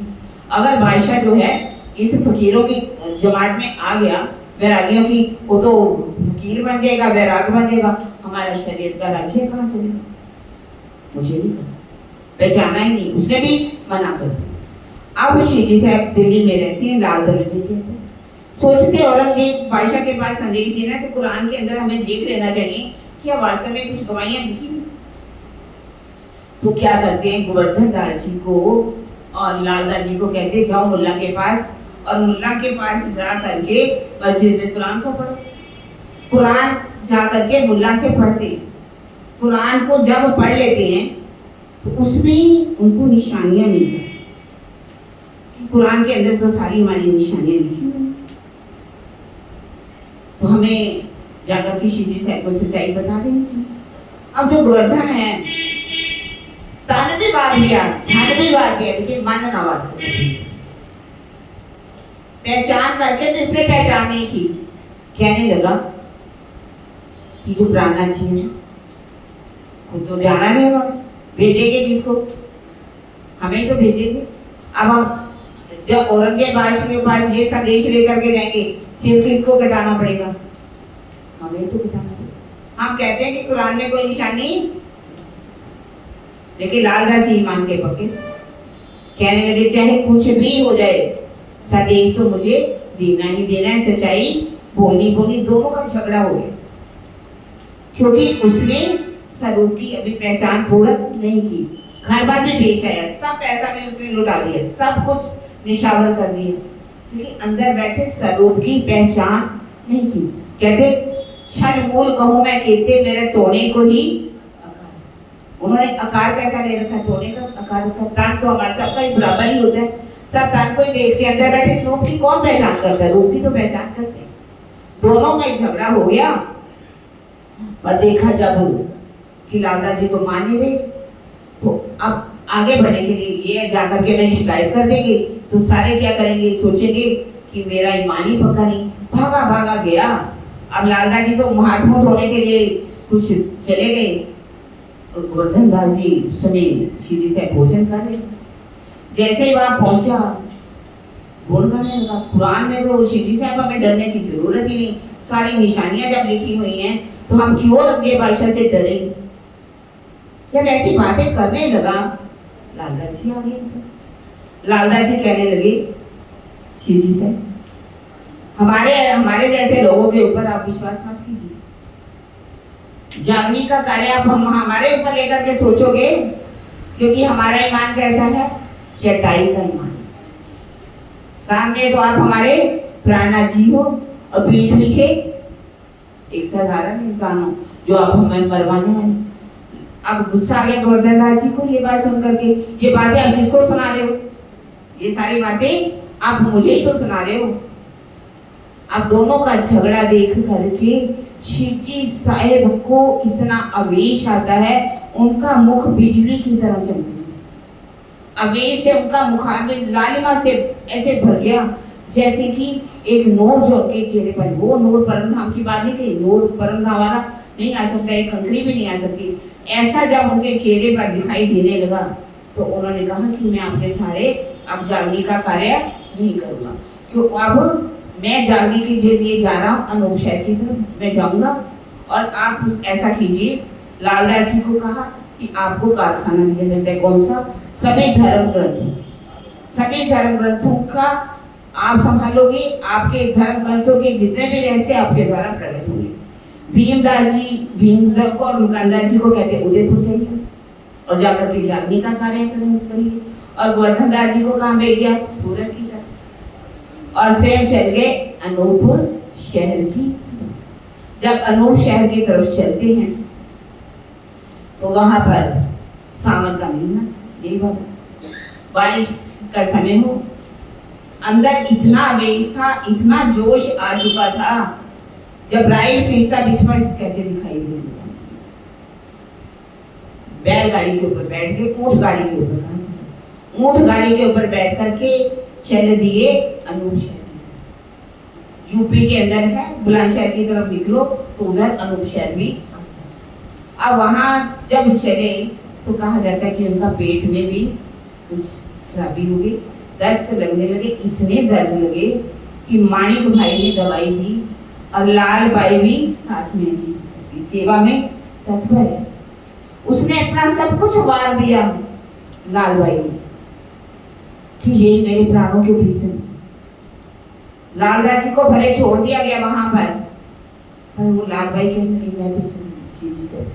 अगर बादशाह जो है इस फकीरों की जमात में आ गया, वैरागियों की, वो तो फकीर बन जाएगा, वैराग बन जाएगा, हमारा शरीयत का राज्य कहाँ चलेगा। मुझे नहीं पहचाना ही नहीं, उसने भी मना कर दिया। अब शिकी साहब दिल्ली में रहती हैं, लाल दरवाजे के अंदर। सोचते औरंगजेब बादशाह के पास संदेश देना तो कुरान के अंदर हमें देख लेना चाहिए कि वास्तव में कुछ गवाहियां लिखी। तो क्या करते हैं, गोवर्धन दास जी को और लालदास जी को कहते जाओ मुल्ला के पास, और मुल्ला के पास जा करके मस्जिद में कुरान को पढ़ो। कुरान जा करके मुल्ला से पढ़ते, कुरान को जब पढ़ लेते हैं तो उसमें उनको निशानियां मिल जाए कि कुरान के अंदर तो सारी हमारी निशानियां लिखी हुई हैं। तो हमें जाकर के शिव जी साहब को सच्चाई बता देनी चाहिए। अब जो गोवर्धन है, 93 बार दिया, 98 बार दिया, लेकिन मन नवाज पहचान करके भी उसने पहचान नहीं की। कहने लगा कि जो प्राणनाथ जी है वो तो जाना नहीं होगा, भेजेंगे किसको? हमें तो भेजेंगे। अब हम जब औरंगजेब के पास ये संदेश लेकर के जाएंगे, सिर किसको कटाना पड़ेगा? हमें तो कटाना पड़ेगा। हम कहते हैं कि कुरान में कोई निशान नहीं, लेकिन लालदास जी ईमान के पक्के कहने लगे चाहे कुछ भी हो जाए, संदेश तो मुझे देना ही देना है। सच्चाई बोलनी बोलनी, दोनों का झगड़ा हो गया, क्योंकि उसने स्वरूप की अभी पहचान पूर्ण नहीं की। घर बार भी बेच आया, सब पैसा भी उसने लुटा दिया, सब कुछ निछावर कर दिया, लेकिन अंदर बैठे स्वरूप की पहचान नहीं की। कहते छल मूल कहूं मैं कहते मेरे टोने को ही अकार। उन्होंने अकार कैसा ले रखा? टोने का अकार रखा। तन तो हमारा सबका ही बराबर ही होता है, सब तन को ही देखते। अंदर बैठे स्वरूप की कौन पहचान करता है? रूप की तो पहचान करते हैं। दोनों में झगड़ा हो गया, पर देखा जब कि लालदास जी तो मान नहीं रहे, तो अब आगे बढ़ने के लिए ये जाकर के मैं शिकायत कर देंगे तो सारे क्या करेंगे? सोचेंगे कि मेरा ईमान ही पक्का नहीं। भागा भागा गया। अब लालदास जी तो हाथ मुंह धोने के लिए कुछ चले गए, और गोवर्धन दास जी समेत शिव जी से भोजन कर रहे। जैसे ही वहां पहुंचा, गुण करने लगा। कुरान में तो शिव जी साहब हमें डरने की जरूरत ही नहीं, सारी निशानियां जब लिखी हुई हैं तो हम क्यों रंगे भाषा से डरे? जब ऐसी बातें करने लगा, लालदास जी आ गए। लालदास जी कहने लगे शिव जी से, हमारे जैसे लोगों के ऊपर आप विश्वास मत कीजिए। जागने का कार्य आप हमारे ऊपर लेकर के सोचोगे, क्योंकि हमारा ईमान कैसा है? चटाई का ईमान। सामने तो आप हमारे प्राणनाथ जी हो, और पीठ पीछे एक साधारण इंसान हो जो आप हमें मरवाने वाले। अब गुस्सा आ गया गोवर्धन दास जी को ये बात सुन करके। ये बातें आप किसको सुना रहे हो? ये सारी बातें आप मुझे ही तो सुना रहे हो। अब दोनों का झगड़ा देख करके शिव जी साहेब को इतना आवेश आता है, उनका मुख बिजली की तरह चमके। आवेश से उनका मुखार लालिमा से ऐसे भर गया, जैसे कि एक नूर जो उनके चेहरे पर। वो नूर परमधाम की बात नहीं कही, नूर परमधाम वाला नहीं आ सकता, एक कंकरी भी नहीं आ सकती। ऐसा जब उनके चेहरे पर दिखाई देने लगा, तो उन्होंने कहा कि मैं आपके सारे अब जागने का कार्य नहीं करूंगा, क्यों? अब मैं जागने के लिए जा रहा हूँ अनूप शहर की तरफ, मैं जाऊंगा। और आप ऐसा कीजिए, लालदास जी को कहा कि आपको कारखाना दिया जाता है। कौन सा? सभी धर्म ग्रंथों, सभी धर्म ग्रंथों का आप संभालोगे। आपके धर्म ग्रंथों के जितने भी रहस्य आपके द्वारा प्रकट होंगे। भीमदास जी, भीमदास और मुकंदर जी को कहते उदयपुर जाइए और जाकर के जागने का कार्य करिए। और गोवर्धन दास जी को कहाँ भेज दिया? सूरत की तरफ। और स्वयं चल गए अनूप शहर की। जब अनूप शहर की तरफ चलते हैं तो वहां पर सावन का महीना, यही बात, बारिश का समय हो, अंदर इतना आवेश था, इतना जोश आ चुका था। जब राइल फिस्ता बिस्मस कहते दिखाई दे, बैलगाड़ी के ऊपर बैठ के, ऊंट गाड़ी के ऊपर, ऊंट गाड़ी के ऊपर बैठ करके चल दिए अनूप शहर की। यूपी के अंदर है, बुलंदशहर की तरफ निकलो तो उधर अनूप शहर भी। अब वहां जब चले तो कहा जाता है कि उनका पेट में भी कुछ खराबी हो गई, दस्त लगने लगे, इतने दर्द लगे कि माणिक भाई ने दवाई दी, और लाल बाई भी साथ में जी सेवा में तत्पर है। उसने अपना सब कुछ वार दिया लाल बाई ने कि ये मेरे प्राणों के प्रीतम। लालदास जी को भले छोड़ दिया गया वहां पर वो लाल बाई कहने लगी मैं तो शिव जी से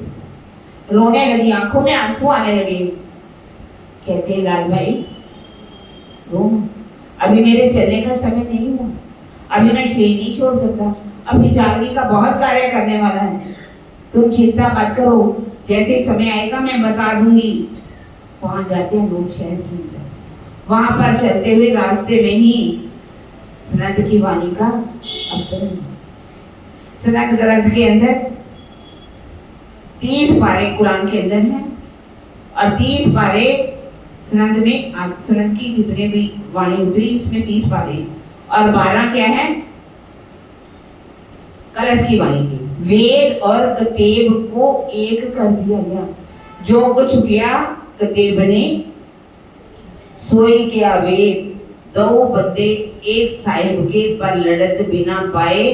रोने लगी, आंखों में आंसू आने लगे। कहते लाल भाई रो, अभी मेरे चलने का समय नहीं हुआ, अभी मैं शरीर नहीं छोड़ सकता, अभी जागने का बहुत कार्य करने वाला है। तुम चिंता मत करो, जैसे समय आएगा मैं बता दूंगी। वहां जाते हैं लोग शहर के अंदर। वहां पर चलते हुए रास्ते में ही सनद की वाणी का अवतरण। सनद ग्रंथ के अंदर 30 पारे कुरान के अंदर हैं और 30 पारे सनद में, सनद की जितने भी वाणी उतरी उसमें 30 पारे और 12 क्या है कलश की वाणी की। वेद और कतेब को एक कर दिया गया। जो कुछ किया कतेब ने सोई किया वेद, दो बंदे एक साहिब के पर लड़त बिना पाए।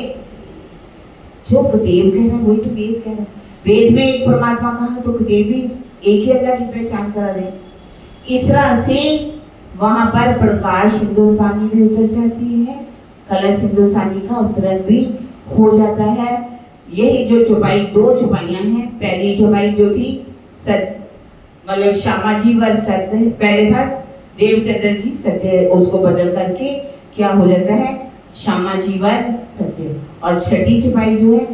जो कतेब कह रहा है वही तो वेद कह रहा है। वेद में एक परमात्मा कहा तो कतेब भी एक ही अल्लाह की पहचान करा रहे। इस तरह से वहां पर प्रकाश हिंदुस्तानी भी उतर जाती है, कलश हिंदुस्तानी का अवतरण भी हो जाता है। यही जो चौपाई, 2 चौपाइयां हैं। पहली चौपाई जो थी सत्य, मतलब श्यामा जी व सत्य, पहले था देवचंद्र जी सत्य, उसको बदल करके क्या हो जाता है श्यामा जी व सत्य। और छठी चौपाई जो है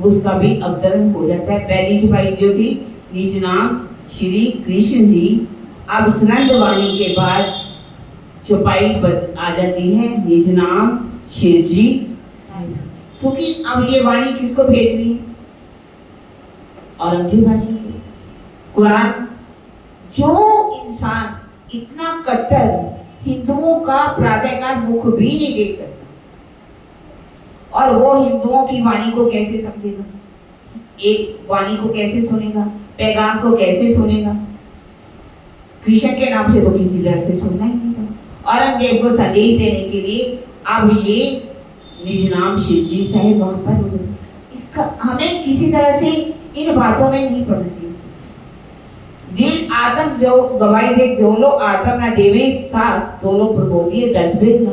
उसका भी अवतरण हो जाता है। पहली चौपाई जो थी निज नाम श्री कृष्ण जी। अब सनद वाणी के बाद चौपाई आ जाती है निज नाम शिव जी साहिब, क्योंकि अब ये वाणी किसको भेजनी है? औरंगजेब भाषा की कुरान। जो इंसान इतना कट्टर हिंदुओं का प्रातःकाल मुख भी नहीं देख सकता और वो हिंदुओं की वाणी को कैसे समझेगा, एक वाणी को कैसे सुनेगा, पैगाम को कैसे सुनेगा? कृष्ण के नाम से तो किसी तरह से सुनना ही नहीं था। औरंगजेब को संदेश देने के लिए अब ये निज नाम शिव जी साहिब वहां पर हो जाए। इसका हमें किसी तरह से इन बातों में नहीं पड़ना चाहिए। दिल आत्म जो गवाही दे, जो लो आत्म ना देवे साथ, तो लो प्रबोधिए दस भेद ना।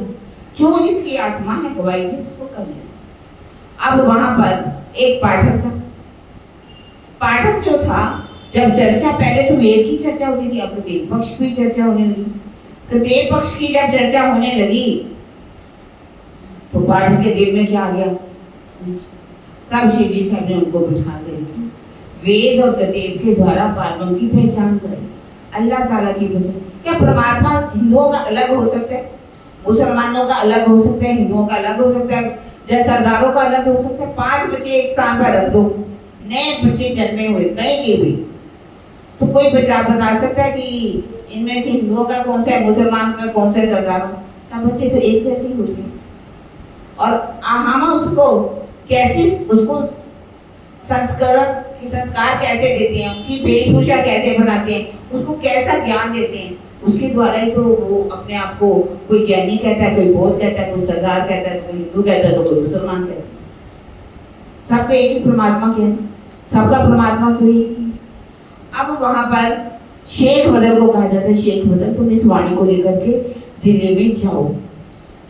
जो जिसकी आत्मा है गवाही दे उसको कर लेना। अब वहां पर एक पाठक था। पाठक जो था, जब चर्चा, पहले तो वेद की चर्चा होती थी, अब कतेब पक्ष की चर्चा होने लगी। कतेब पक्ष की जब चर्चा होने लगी तो पाठक के दिल में क्या आ गया? तब शिव जी साहब ने उनको बिठा करके वेद और कतेब के द्वारा पार्वम की पहचान कराई, अल्लाह ताला की पहचान। क्या परमात्मा हिंदुओं का अलग हो सकता है, मुसलमानों का अलग हो सकता है, हिंदुओं का अलग हो सकता है, जैसे सरदारों का अलग हो सकता है? 5 बच्चे एक स्थान पर रख दो, नए बच्चे जन्मे हुए कहीं के भी, तो कोई बता सकता है कि इनमें से हिंदुओं का कौन सा है, मुसलमान का कौन सा है, सरदारों? सब बच्चे तो एक जैसे ही होते हैं। और हम उसको कैसे, उसको संस्कार कैसे देते हैं, उनकी वेशभूषा कैसे बनाते हैं, उसको कैसा ज्ञान देते हैं, उसके द्वारा ही तो वो अपने आप को, कोई जैनी कहता है, कोई बौद्ध कहता है, कोई सरदार कहता है, कोई हिंदू कहता है, तो कोई मुसलमान कहता है। सब तो एक ही परमात्मा के हैं, सबका परमात्मा तो एक ही। अब वहां पर शेख बदल को कहा जाता है, शेख बदल तुम इस वाणी को लेकर के दिल्ली में जाओ।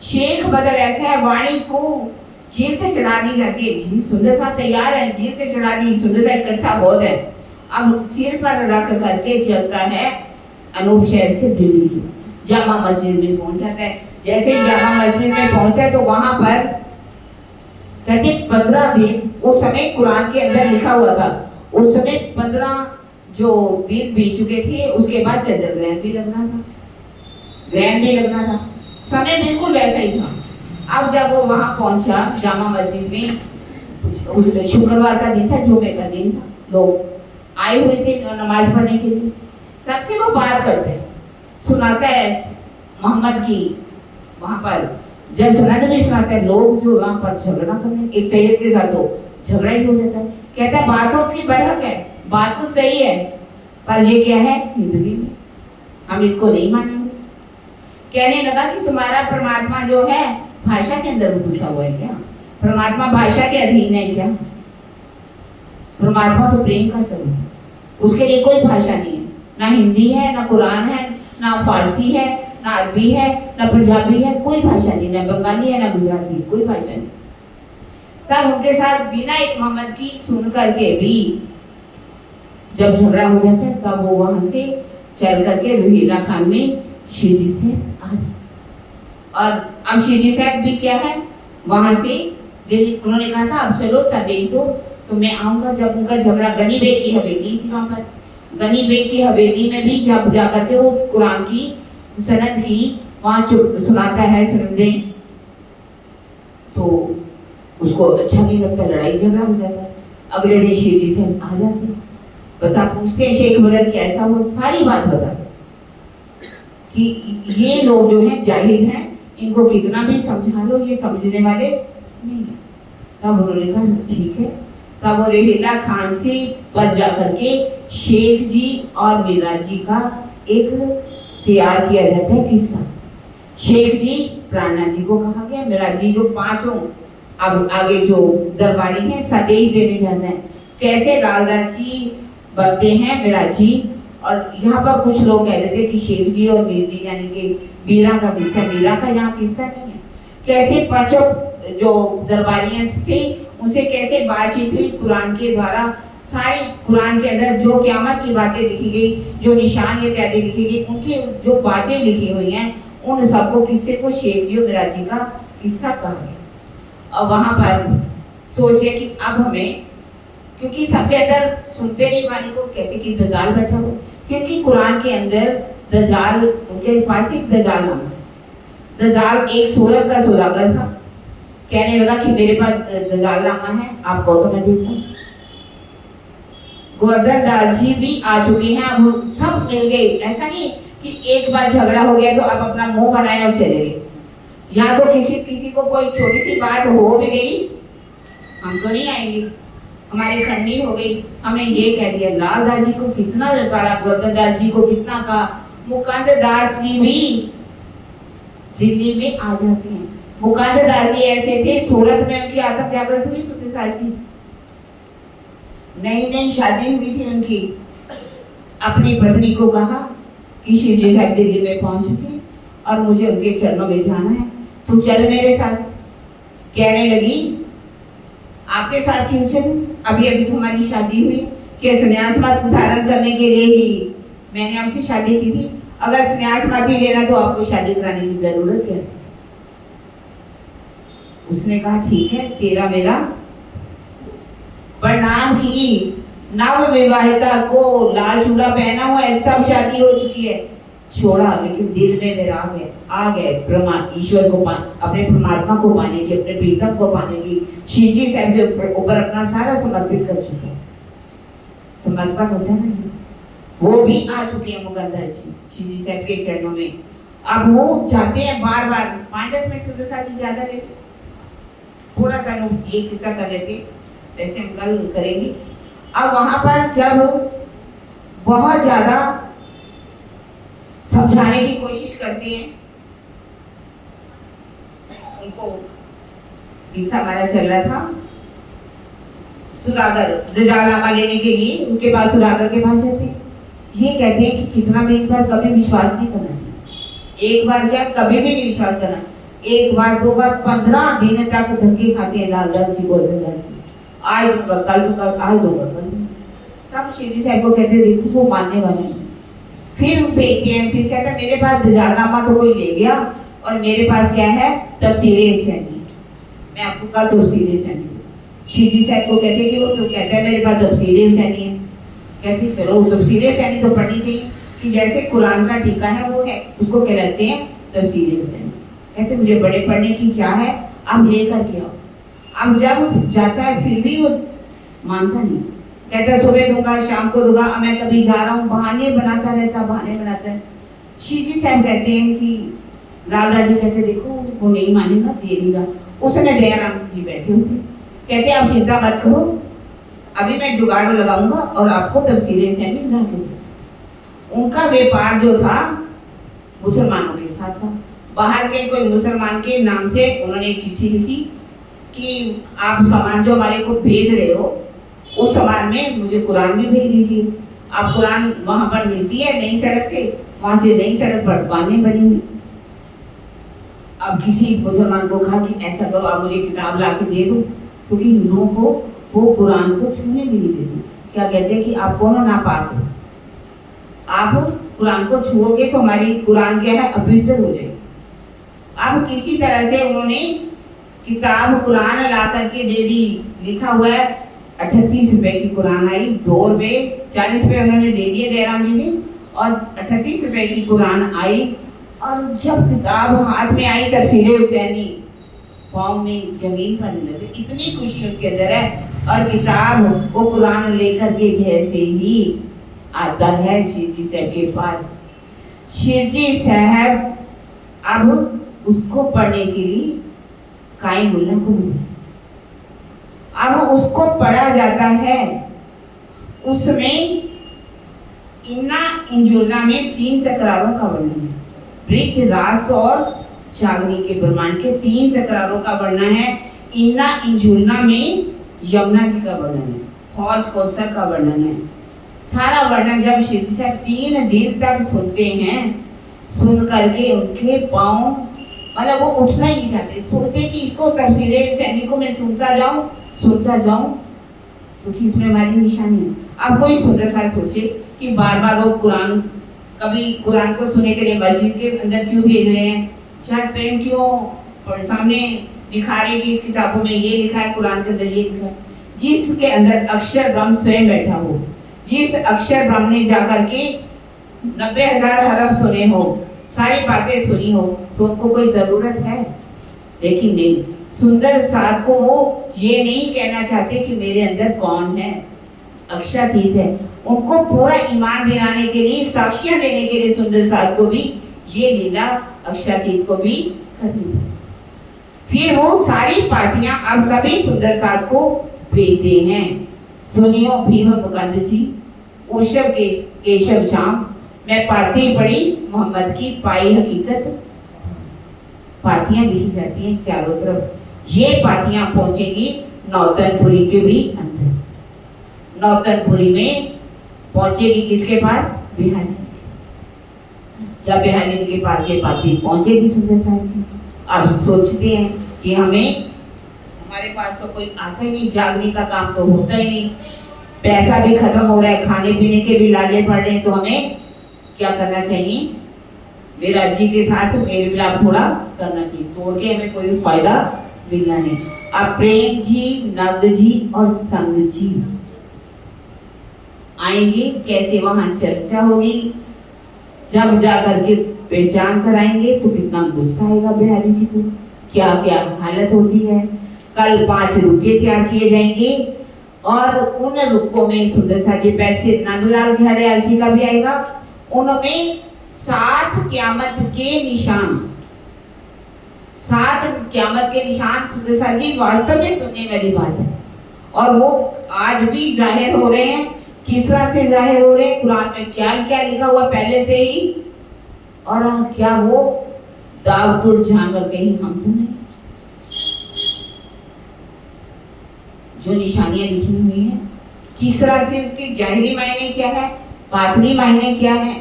शेख बदल ऐसा है, वाणी को झील से चढ़ा दी जाती है। झील सुंदर सा तैयार है, झील से चढ़ा दी, सुंदर सा इकट्ठा बहुत है। अब सिर पर रख करके चलता है अनूप शहर से दिल्ली की जामा मस्जिद में पहुंच जाता है। जैसे जामा मस्जिद में पहुंचा तो वहां पर कहते 15 दिन, उस समय कुरान के अंदर लिखा हुआ था, उस समय 15 जो दिन बीत चुके थे, उसके बाद चंद्र ग्रहण भी लगना था, ग्रहण भी लगना था, समय बिल्कुल वैसा ही था। अब जब वो वहां पहुंचा जामा मस्जिद में, उस शुक्रवार का दिन था, जुमे का दिन था, लोग आए हुए थे नमाज पढ़ने के लिए। सबसे वो बात करते हैं, सुनाता है मोहम्मद की, वहां पर जब सुनाते भी सुनाता है, लोग जो वहां पर झगड़ा करने, एक सैयद के साथ तो झगड़ा ही हो जाता है। कहता है बातों की बरहक है, बात तो सही है, पर ये क्या है, हिंदवी में हम इसको नहीं मानेंगे। कहने लगा कि तुम्हारा परमात्मा जो है भाषा के अंदर घुसा हुआ है क्या? परमात्मा भाषा के अधीन है क्या? परमात्मा तो प्रेम का स्वरूप है, उसके लिए कोई भाषा नहीं है, ना हिंदी है, ना कुरान है, ना फारसी है, ना अरबी है, ना पंजाबी है, कोई भाषा नहीं, ना बंगाली है, ना गुजराती है, कोई भाषा नहीं। तब उनके साथ बिना एक मोहम्मद की सुन करके भी जब झगड़ा हो जाता है, तब वो वहां से चल करके रोहिला खान में शिवजी से आ रहे। और अब शिवजी साहब भी क्या है, वहां से दिल्ली, उन्होंने कहा था अब चलो संदेश दो, तो मैं आऊंगा। जब उनका झगड़ा गनी बेग की हवेली थी वहां पर, गनी बेग की हवेली में भी जब जाकर के वो कुरान की सनद की वहां चुप सुनाता है सनदें, तो उसको अच्छा नहीं लगता, लड़ाई झगड़ा हो जाता है। अगले दिन शेख जी से आ जाते हैं, बता पूछते हैं शेख बदल कैसा हो, सारी बात बता कि ये लोग जो हैं जाहिल हैं, इनको कितना भी समझा लो ये समझने वाले नहीं है। तब उन्होंने कहा ठीक है। तब वो रोहिल्ला खान से पर जाकर के शेख जी और मिराज जी का एक तैयार किया जाता है किस्सा। शेख जी प्राणनाथ जी को कहा गया, मिराज जी जो पांचों अब आगे जो दरबारी हैं संदेश देने जाना है, कैसे लालदास जी बनते हैं मिराज जी। और यहाँ पर कुछ लोग कह रहे थे कि शेख जी और मीर जी यानी कि मीरा का किस्सा, मीरा का यहाँ किस्सा नहीं है, कैसे पांचों जो दरबारियां थे उनसे कैसे बातचीत हुई कुरान के द्वारा। सारी कुरान के अंदर जो क़यामत की बातें लिखी गई, जो निशान इत्यादि लिखी गई, उनकी जो बातें लिखी हुई हैं उन सबको किस्से को शेख जी और मिराज जी का किस्सा कहा गया। और वहां पर सोच लिया कि अब हमें, क्योंकि सबके अंदर सुनते नहीं पानी को, कहते कि दजाल बैठा हो, क्योंकि कुरान के अंदर दजाल उनके पास एक दजाल नाम है। दजाल एक सूरत का सौदागर था, कहने लगा कि मेरे पास दजाल नामा है, आप कहो तो मैं देता हूँ। गोवर्धन दास जी भी आ चुके हैं, अब सब मिल गए। ऐसा नहीं कि एक बार झगड़ा हो गया तो अब अपना मुंह बनाए और चले गए। या तो किसी को कोई छोटी सी बात हो भी गई, हम तो नहीं आएंगे, हमारी खंडी हो गई, हमें ये कह दिया। लाल दास जी को कितना लताड़ा, गोवर्धन दास जी को कितना कहा, मुकुंद दास जी भी दिल्ली में आ जाते हैं। मुकुंद दास जी ऐसे थे, सूरत में उनकी आत्म जागृत हुई सुखदेव साहब जी, नई नई शादी हुई थी उनकी। अपनी पत्नी को कहा कि शिव जी साहब दिल्ली में पहुंच चुके और मुझे उनके चरणों में जाना है, तू चल मेरे साथ। कहने लगी आपके साथ क्यों चलूं, अभी अभी तो हमारी शादी हुई, कि संन्यास मत धारण करने के लिए ही मैंने आपसे शादी की थी, अगर संन्यास मत ही लेना तो आपको शादी कराने की जरूरत क्या थी। उसने कहा ठीक है, तेरा मेरा प्रणाम की। नव विवाहिता को लाल चूड़ा पहना हुआ है, सब शादी हो चुकी है, छोड़ा, लेकिन दिल में मेरा आ गए प्रमाण ईश्वर को अपने परमात्मा को पाने की, अपने प्रीतम को पाने की। शिव जी साहब के ऊपर अपना सारा समर्पित कर चुका है। समर्पण होता है ना, वो भी आ चुके हैं मुकद्दर जी शिव जी साहब के चरणों में। अब वो चाहते हैं बार बार 5-10 मिनट सुखदेव साहब जी ज्यादा लेते, थोड़ा सा लोग ये किस्सा कर लेते, वैसे हम कल करेंगे। अब वहां पर जब बहुत ज्यादा समझाने की कोशिश करते हैं, उनको किस्सा हमारा चल रहा था सुदागर दजालनामा लेने के लिए, उसके बाद सुदागर के पास जाते हैं। ये कहते हैं कि कितना भी एक बार कभी विश्वास नहीं करना चाहिए, एक बार क्या कभी भी नहीं विश्वास करना, एक बार 2 बार 15 दिन तक धक्के खाते हैं लालदास जी, गोवर्धन दास जी, आज दूंगा कल दूंगा, आज दूंगा कल। तब शिव जी साहब को कहते हैं देखो वो मानने वाले हैं। फिर भेजते हैं, फिर कहता है मेरे पास दजालनामा तो कोई ले गया और मेरे पास क्या है तफसीरे हुसैनी, मैं आपको कल तफसीरे हुसैनी। शिव जी साहब को कहते कि वो तो कहता है मेरे पास तफसीरे हुसैनी है। कहते चलो तफसीरे हुसैनी तो पढ़नी चाहिए, कि जैसे कुरान का टीका है वो है, उसको कहलाते हैं तफसीरे हुसैनी। कहते मुझे बड़े पढ़ने की चाह है, अब लेकर के आओ। अब जब जाता है फिर भी वो मानता नहीं, कहता सुबह दूंगा शाम को दूंगा, मैं कभी जा रहा हूँ, बहाने बनाता रहता, बहाने बनाता है। शिव जी साहब कहते हैं कि लालदास जी कहते देखो वो नहीं मानेगा, दे देगा। उस समय दयाराम जी बैठे होते, कहते आप चिंता मत करो, अभी मैं जुगाड़ लगाऊंगा और आपको तफसीरे हुसैनी ला के दूंगा। उनका व्यापार जो था मुसलमानों के साथ था, बाहर के कोई मुसलमान के नाम से उन्होंने एक चिट्ठी लिखी कि आप सामान जो हमारे को भेज रहे हो उस सामान में मुझे कुरान भी भेज दीजिए। आप कुरान वहां पर मिलती है नई सड़क से, वहां से नई सड़क पर दुकानें बनी हुई। अब किसी मुसलमान को कहा कि ऐसा करो आप मुझे किताब ला के दे दो, क्योंकि हिंदुओं को वो कुरान को छूने भी नहीं देते। क्या कहते हैं कि आप कौन नापाक हो, आप कुरान को छुओगे तो हमारी कुरान क्या है अपवित्र हो जाएगी। अब किसी तरह से उन्होंने किताब कुरान ला करके दे दी, लिखा हुआ है 38 रुपए की कुरान आई, 2 रुपए 40 रुपए उन्होंने दे दिए जयराम जी ने, और 38 रुपए की कुरान आई। और जब किताब हाथ में आई तफसीरे हुसैनी, पाँव में जमीन पड़ने लगे, इतनी खुशी उनके अंदर है। और किताब वो कुरान लेकर के जैसे ही आता है शिरजी साहब के पास, शिरजी साहब अब उसको पढ़ने के लिए कायमुल्ला को बुलाया। अब उसको पढ़ा जाता है। उसमें इन्ना इंजुलना में 3 तकरारों का वर्णन है। ब्रिज, रास और जागनी के ब्रह्मांड के 3 तकरारों का वर्णन है। इन्ना इंजुलना में यमुना जी का वर्णन है, हौज कौसर का वर्णन है। सारा वर्णन जब शिरजी साहब 3 दिन तक सुनते हैं, सुन करके उनके पाँव मतलब वो उठना ही नहीं चाहते, सोचते कि इसको तफसीरे हुसैनी को मैं सुनता जाऊं क्योंकि इसमें हमारी निशानी है। अब कोई सुंदर सा सोचे कि बार बार वो कभी कुरान को सुनने के लिए मस्जिद के अंदर क्यों भेज रहे हैं, चाहे स्वयं क्यों सामने दिखा रहे कि इस किताबों में ये लिखा है, कुरान के अंदर ये लिखा है। जिसके अंदर अक्षर ब्रह्म स्वयं बैठा हो, जिस अक्षर ब्रह्म ने जाकर के 90,000 हरफ सुने हो, सारी बातें सुनी हो, तो उनको कोई जरूरत है? लेकिन नहीं, सुंदर साध को वो ये नहीं कहना चाहते कि मेरे अंदर कौन है, अक्षरातीत है। उनको पूरा ईमान दिलाने के लिए, साक्षियां देने के लिए सुंदर साध को भी ये लीला अक्षरातीत को भी करनी है। फिर वो सारी पार्टियां अब सभी सुंदर साध को भेजते हैं। सुनियो भीम मुकंद जी, उषव केशव जाम, मैं पार्टी पढ़ी मोहम्मद की पाई हकीकत। पार्टियां लिखी जाती हैं चारों तरफ। ये पार्टियां पहुंचेंगी नौतनपुरी के भी अंदर। नौतनपुरी में पहुंचेगी किसके पास? बिहारी। जब बिहारी जी के पास ये पार्टी पहुंचेगी सुंदर साहब जी, अब सोचते हैं कि हमारे पास तो कोई आता ही नहीं, जागने का काम तो होता ही नहीं, पैसा भी खत्म हो रहा है, खाने पीने के भी लाले पड़ रहे हैं, तो हमें क्या करना चाहिए? विराट जी के साथ मेल मिलाप थोड़ा करना चाहिए, तोड़ के हमें कोई फायदा मिलना नहीं। अब प्रेम जी, नग जी और संग जी आएंगे, कैसे वहां चर्चा होगी, जब जाकर के पहचान कराएंगे तो कितना गुस्सा आएगा बिहारी जी को, क्या क्या हालत होती है। कल 5 रुके तैयार किए जाएंगे और उन रुकों में सुंदर सा जी पैसे नंदलाल घड़ियाल जी का भी आएगा। उनमें 7 क़यामत के निशान, 7 क़यामत के निशान सुंदर सा जी वास्तव में सुनने वाली बात है, और वो आज भी जाहिर हो रहे हैं। किस तरह से जाहिर हो रहे हैं? कुरान में क्या क्या लिखा हुआ पहले से ही, और क्या वो दावतुल जानवर कहीं हम तो नहीं। जो निशानियां लिखी हुई हैं, किस तरह से उसके जाहिरी मायने क्या है, बातनी मायने क्या है।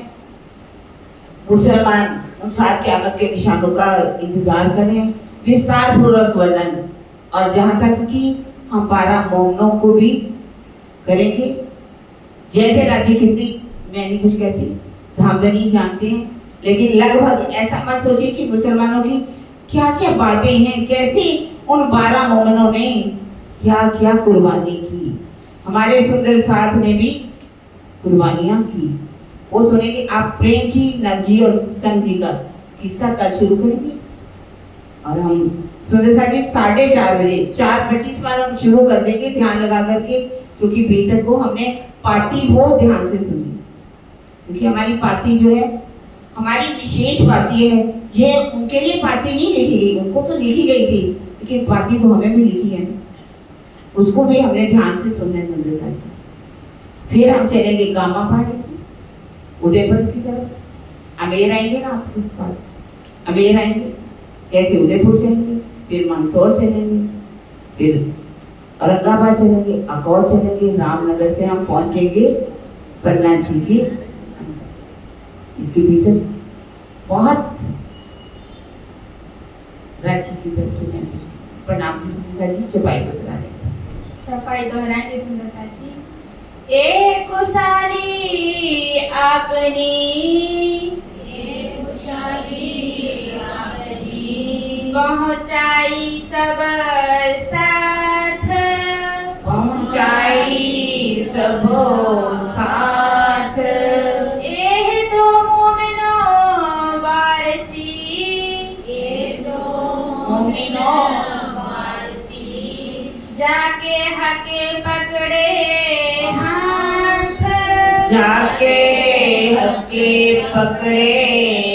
मुसलमान उन 7 क़यामत के निशानों का इंतजार करें, विस्तार पूर्वक वर्णन, और जहां तक कि हम 12 मोमनों को भी करेंगे। जैसे राज्य कितनी, मैं नहीं कुछ कहती, धामधनी जानते हैं, लेकिन लगभग ऐसा मत सोचिए कि मुसलमानों की क्या क्या बातें हैं, कैसे उन 12 मोमनों ने क्या क्या कुर्बानी की। हमारे सुंदर साथ ने भी कुर्बानियां की, वो सुनेंगे। आप प्रेम जी, नग जी और संग जी का किस्सा कल शुरू करेंगे, और हम सुंदर साथ जी 4:30 बजे 4:25 पर हम शुरू कर देंगे, ध्यान लगा करके, क्योंकि बीतक को हमने पार्टी वो ध्यान से सुनी, क्योंकि हमारी पार्टी जो है हमारी विशेष पार्टी है। ये उनके लिए पार्टी नहीं लिखी गई, उनको तो लिखी गई थी, लेकिन पार्टी तो हमें भी लिखी है, उसको भी हमने ध्यान से सुनना सुंदर साथ। फिर हम चलेंगे गामा पहाड़ी से उदयपुर की तरफ, अमेर आएंगे ना आपके पास, अमेर आएंगे, कैसे उदयपुर चलेंगे, फिर मंदसौर चलेंगे, फिर औरंगाबाद चलेंगे, अकौर चलेंगे, रामनगर से हम पहुंचेंगे पन्ना जी की। इसके भीतर बहुत राज्य की तरफ से मैं प्रणाम जी चपाई बता देंगे, छपाई दोहराएंगे सुंदर साथ जी। एक कुशाली आपनी, एक कुशाली आपनी, पहुंचाई सब साथ, पहुंचाई सबो साथ। एह तो मोमिनो वारसी, मोमिनो जाके हके पकड़े हाथ, जाके हके पकड़े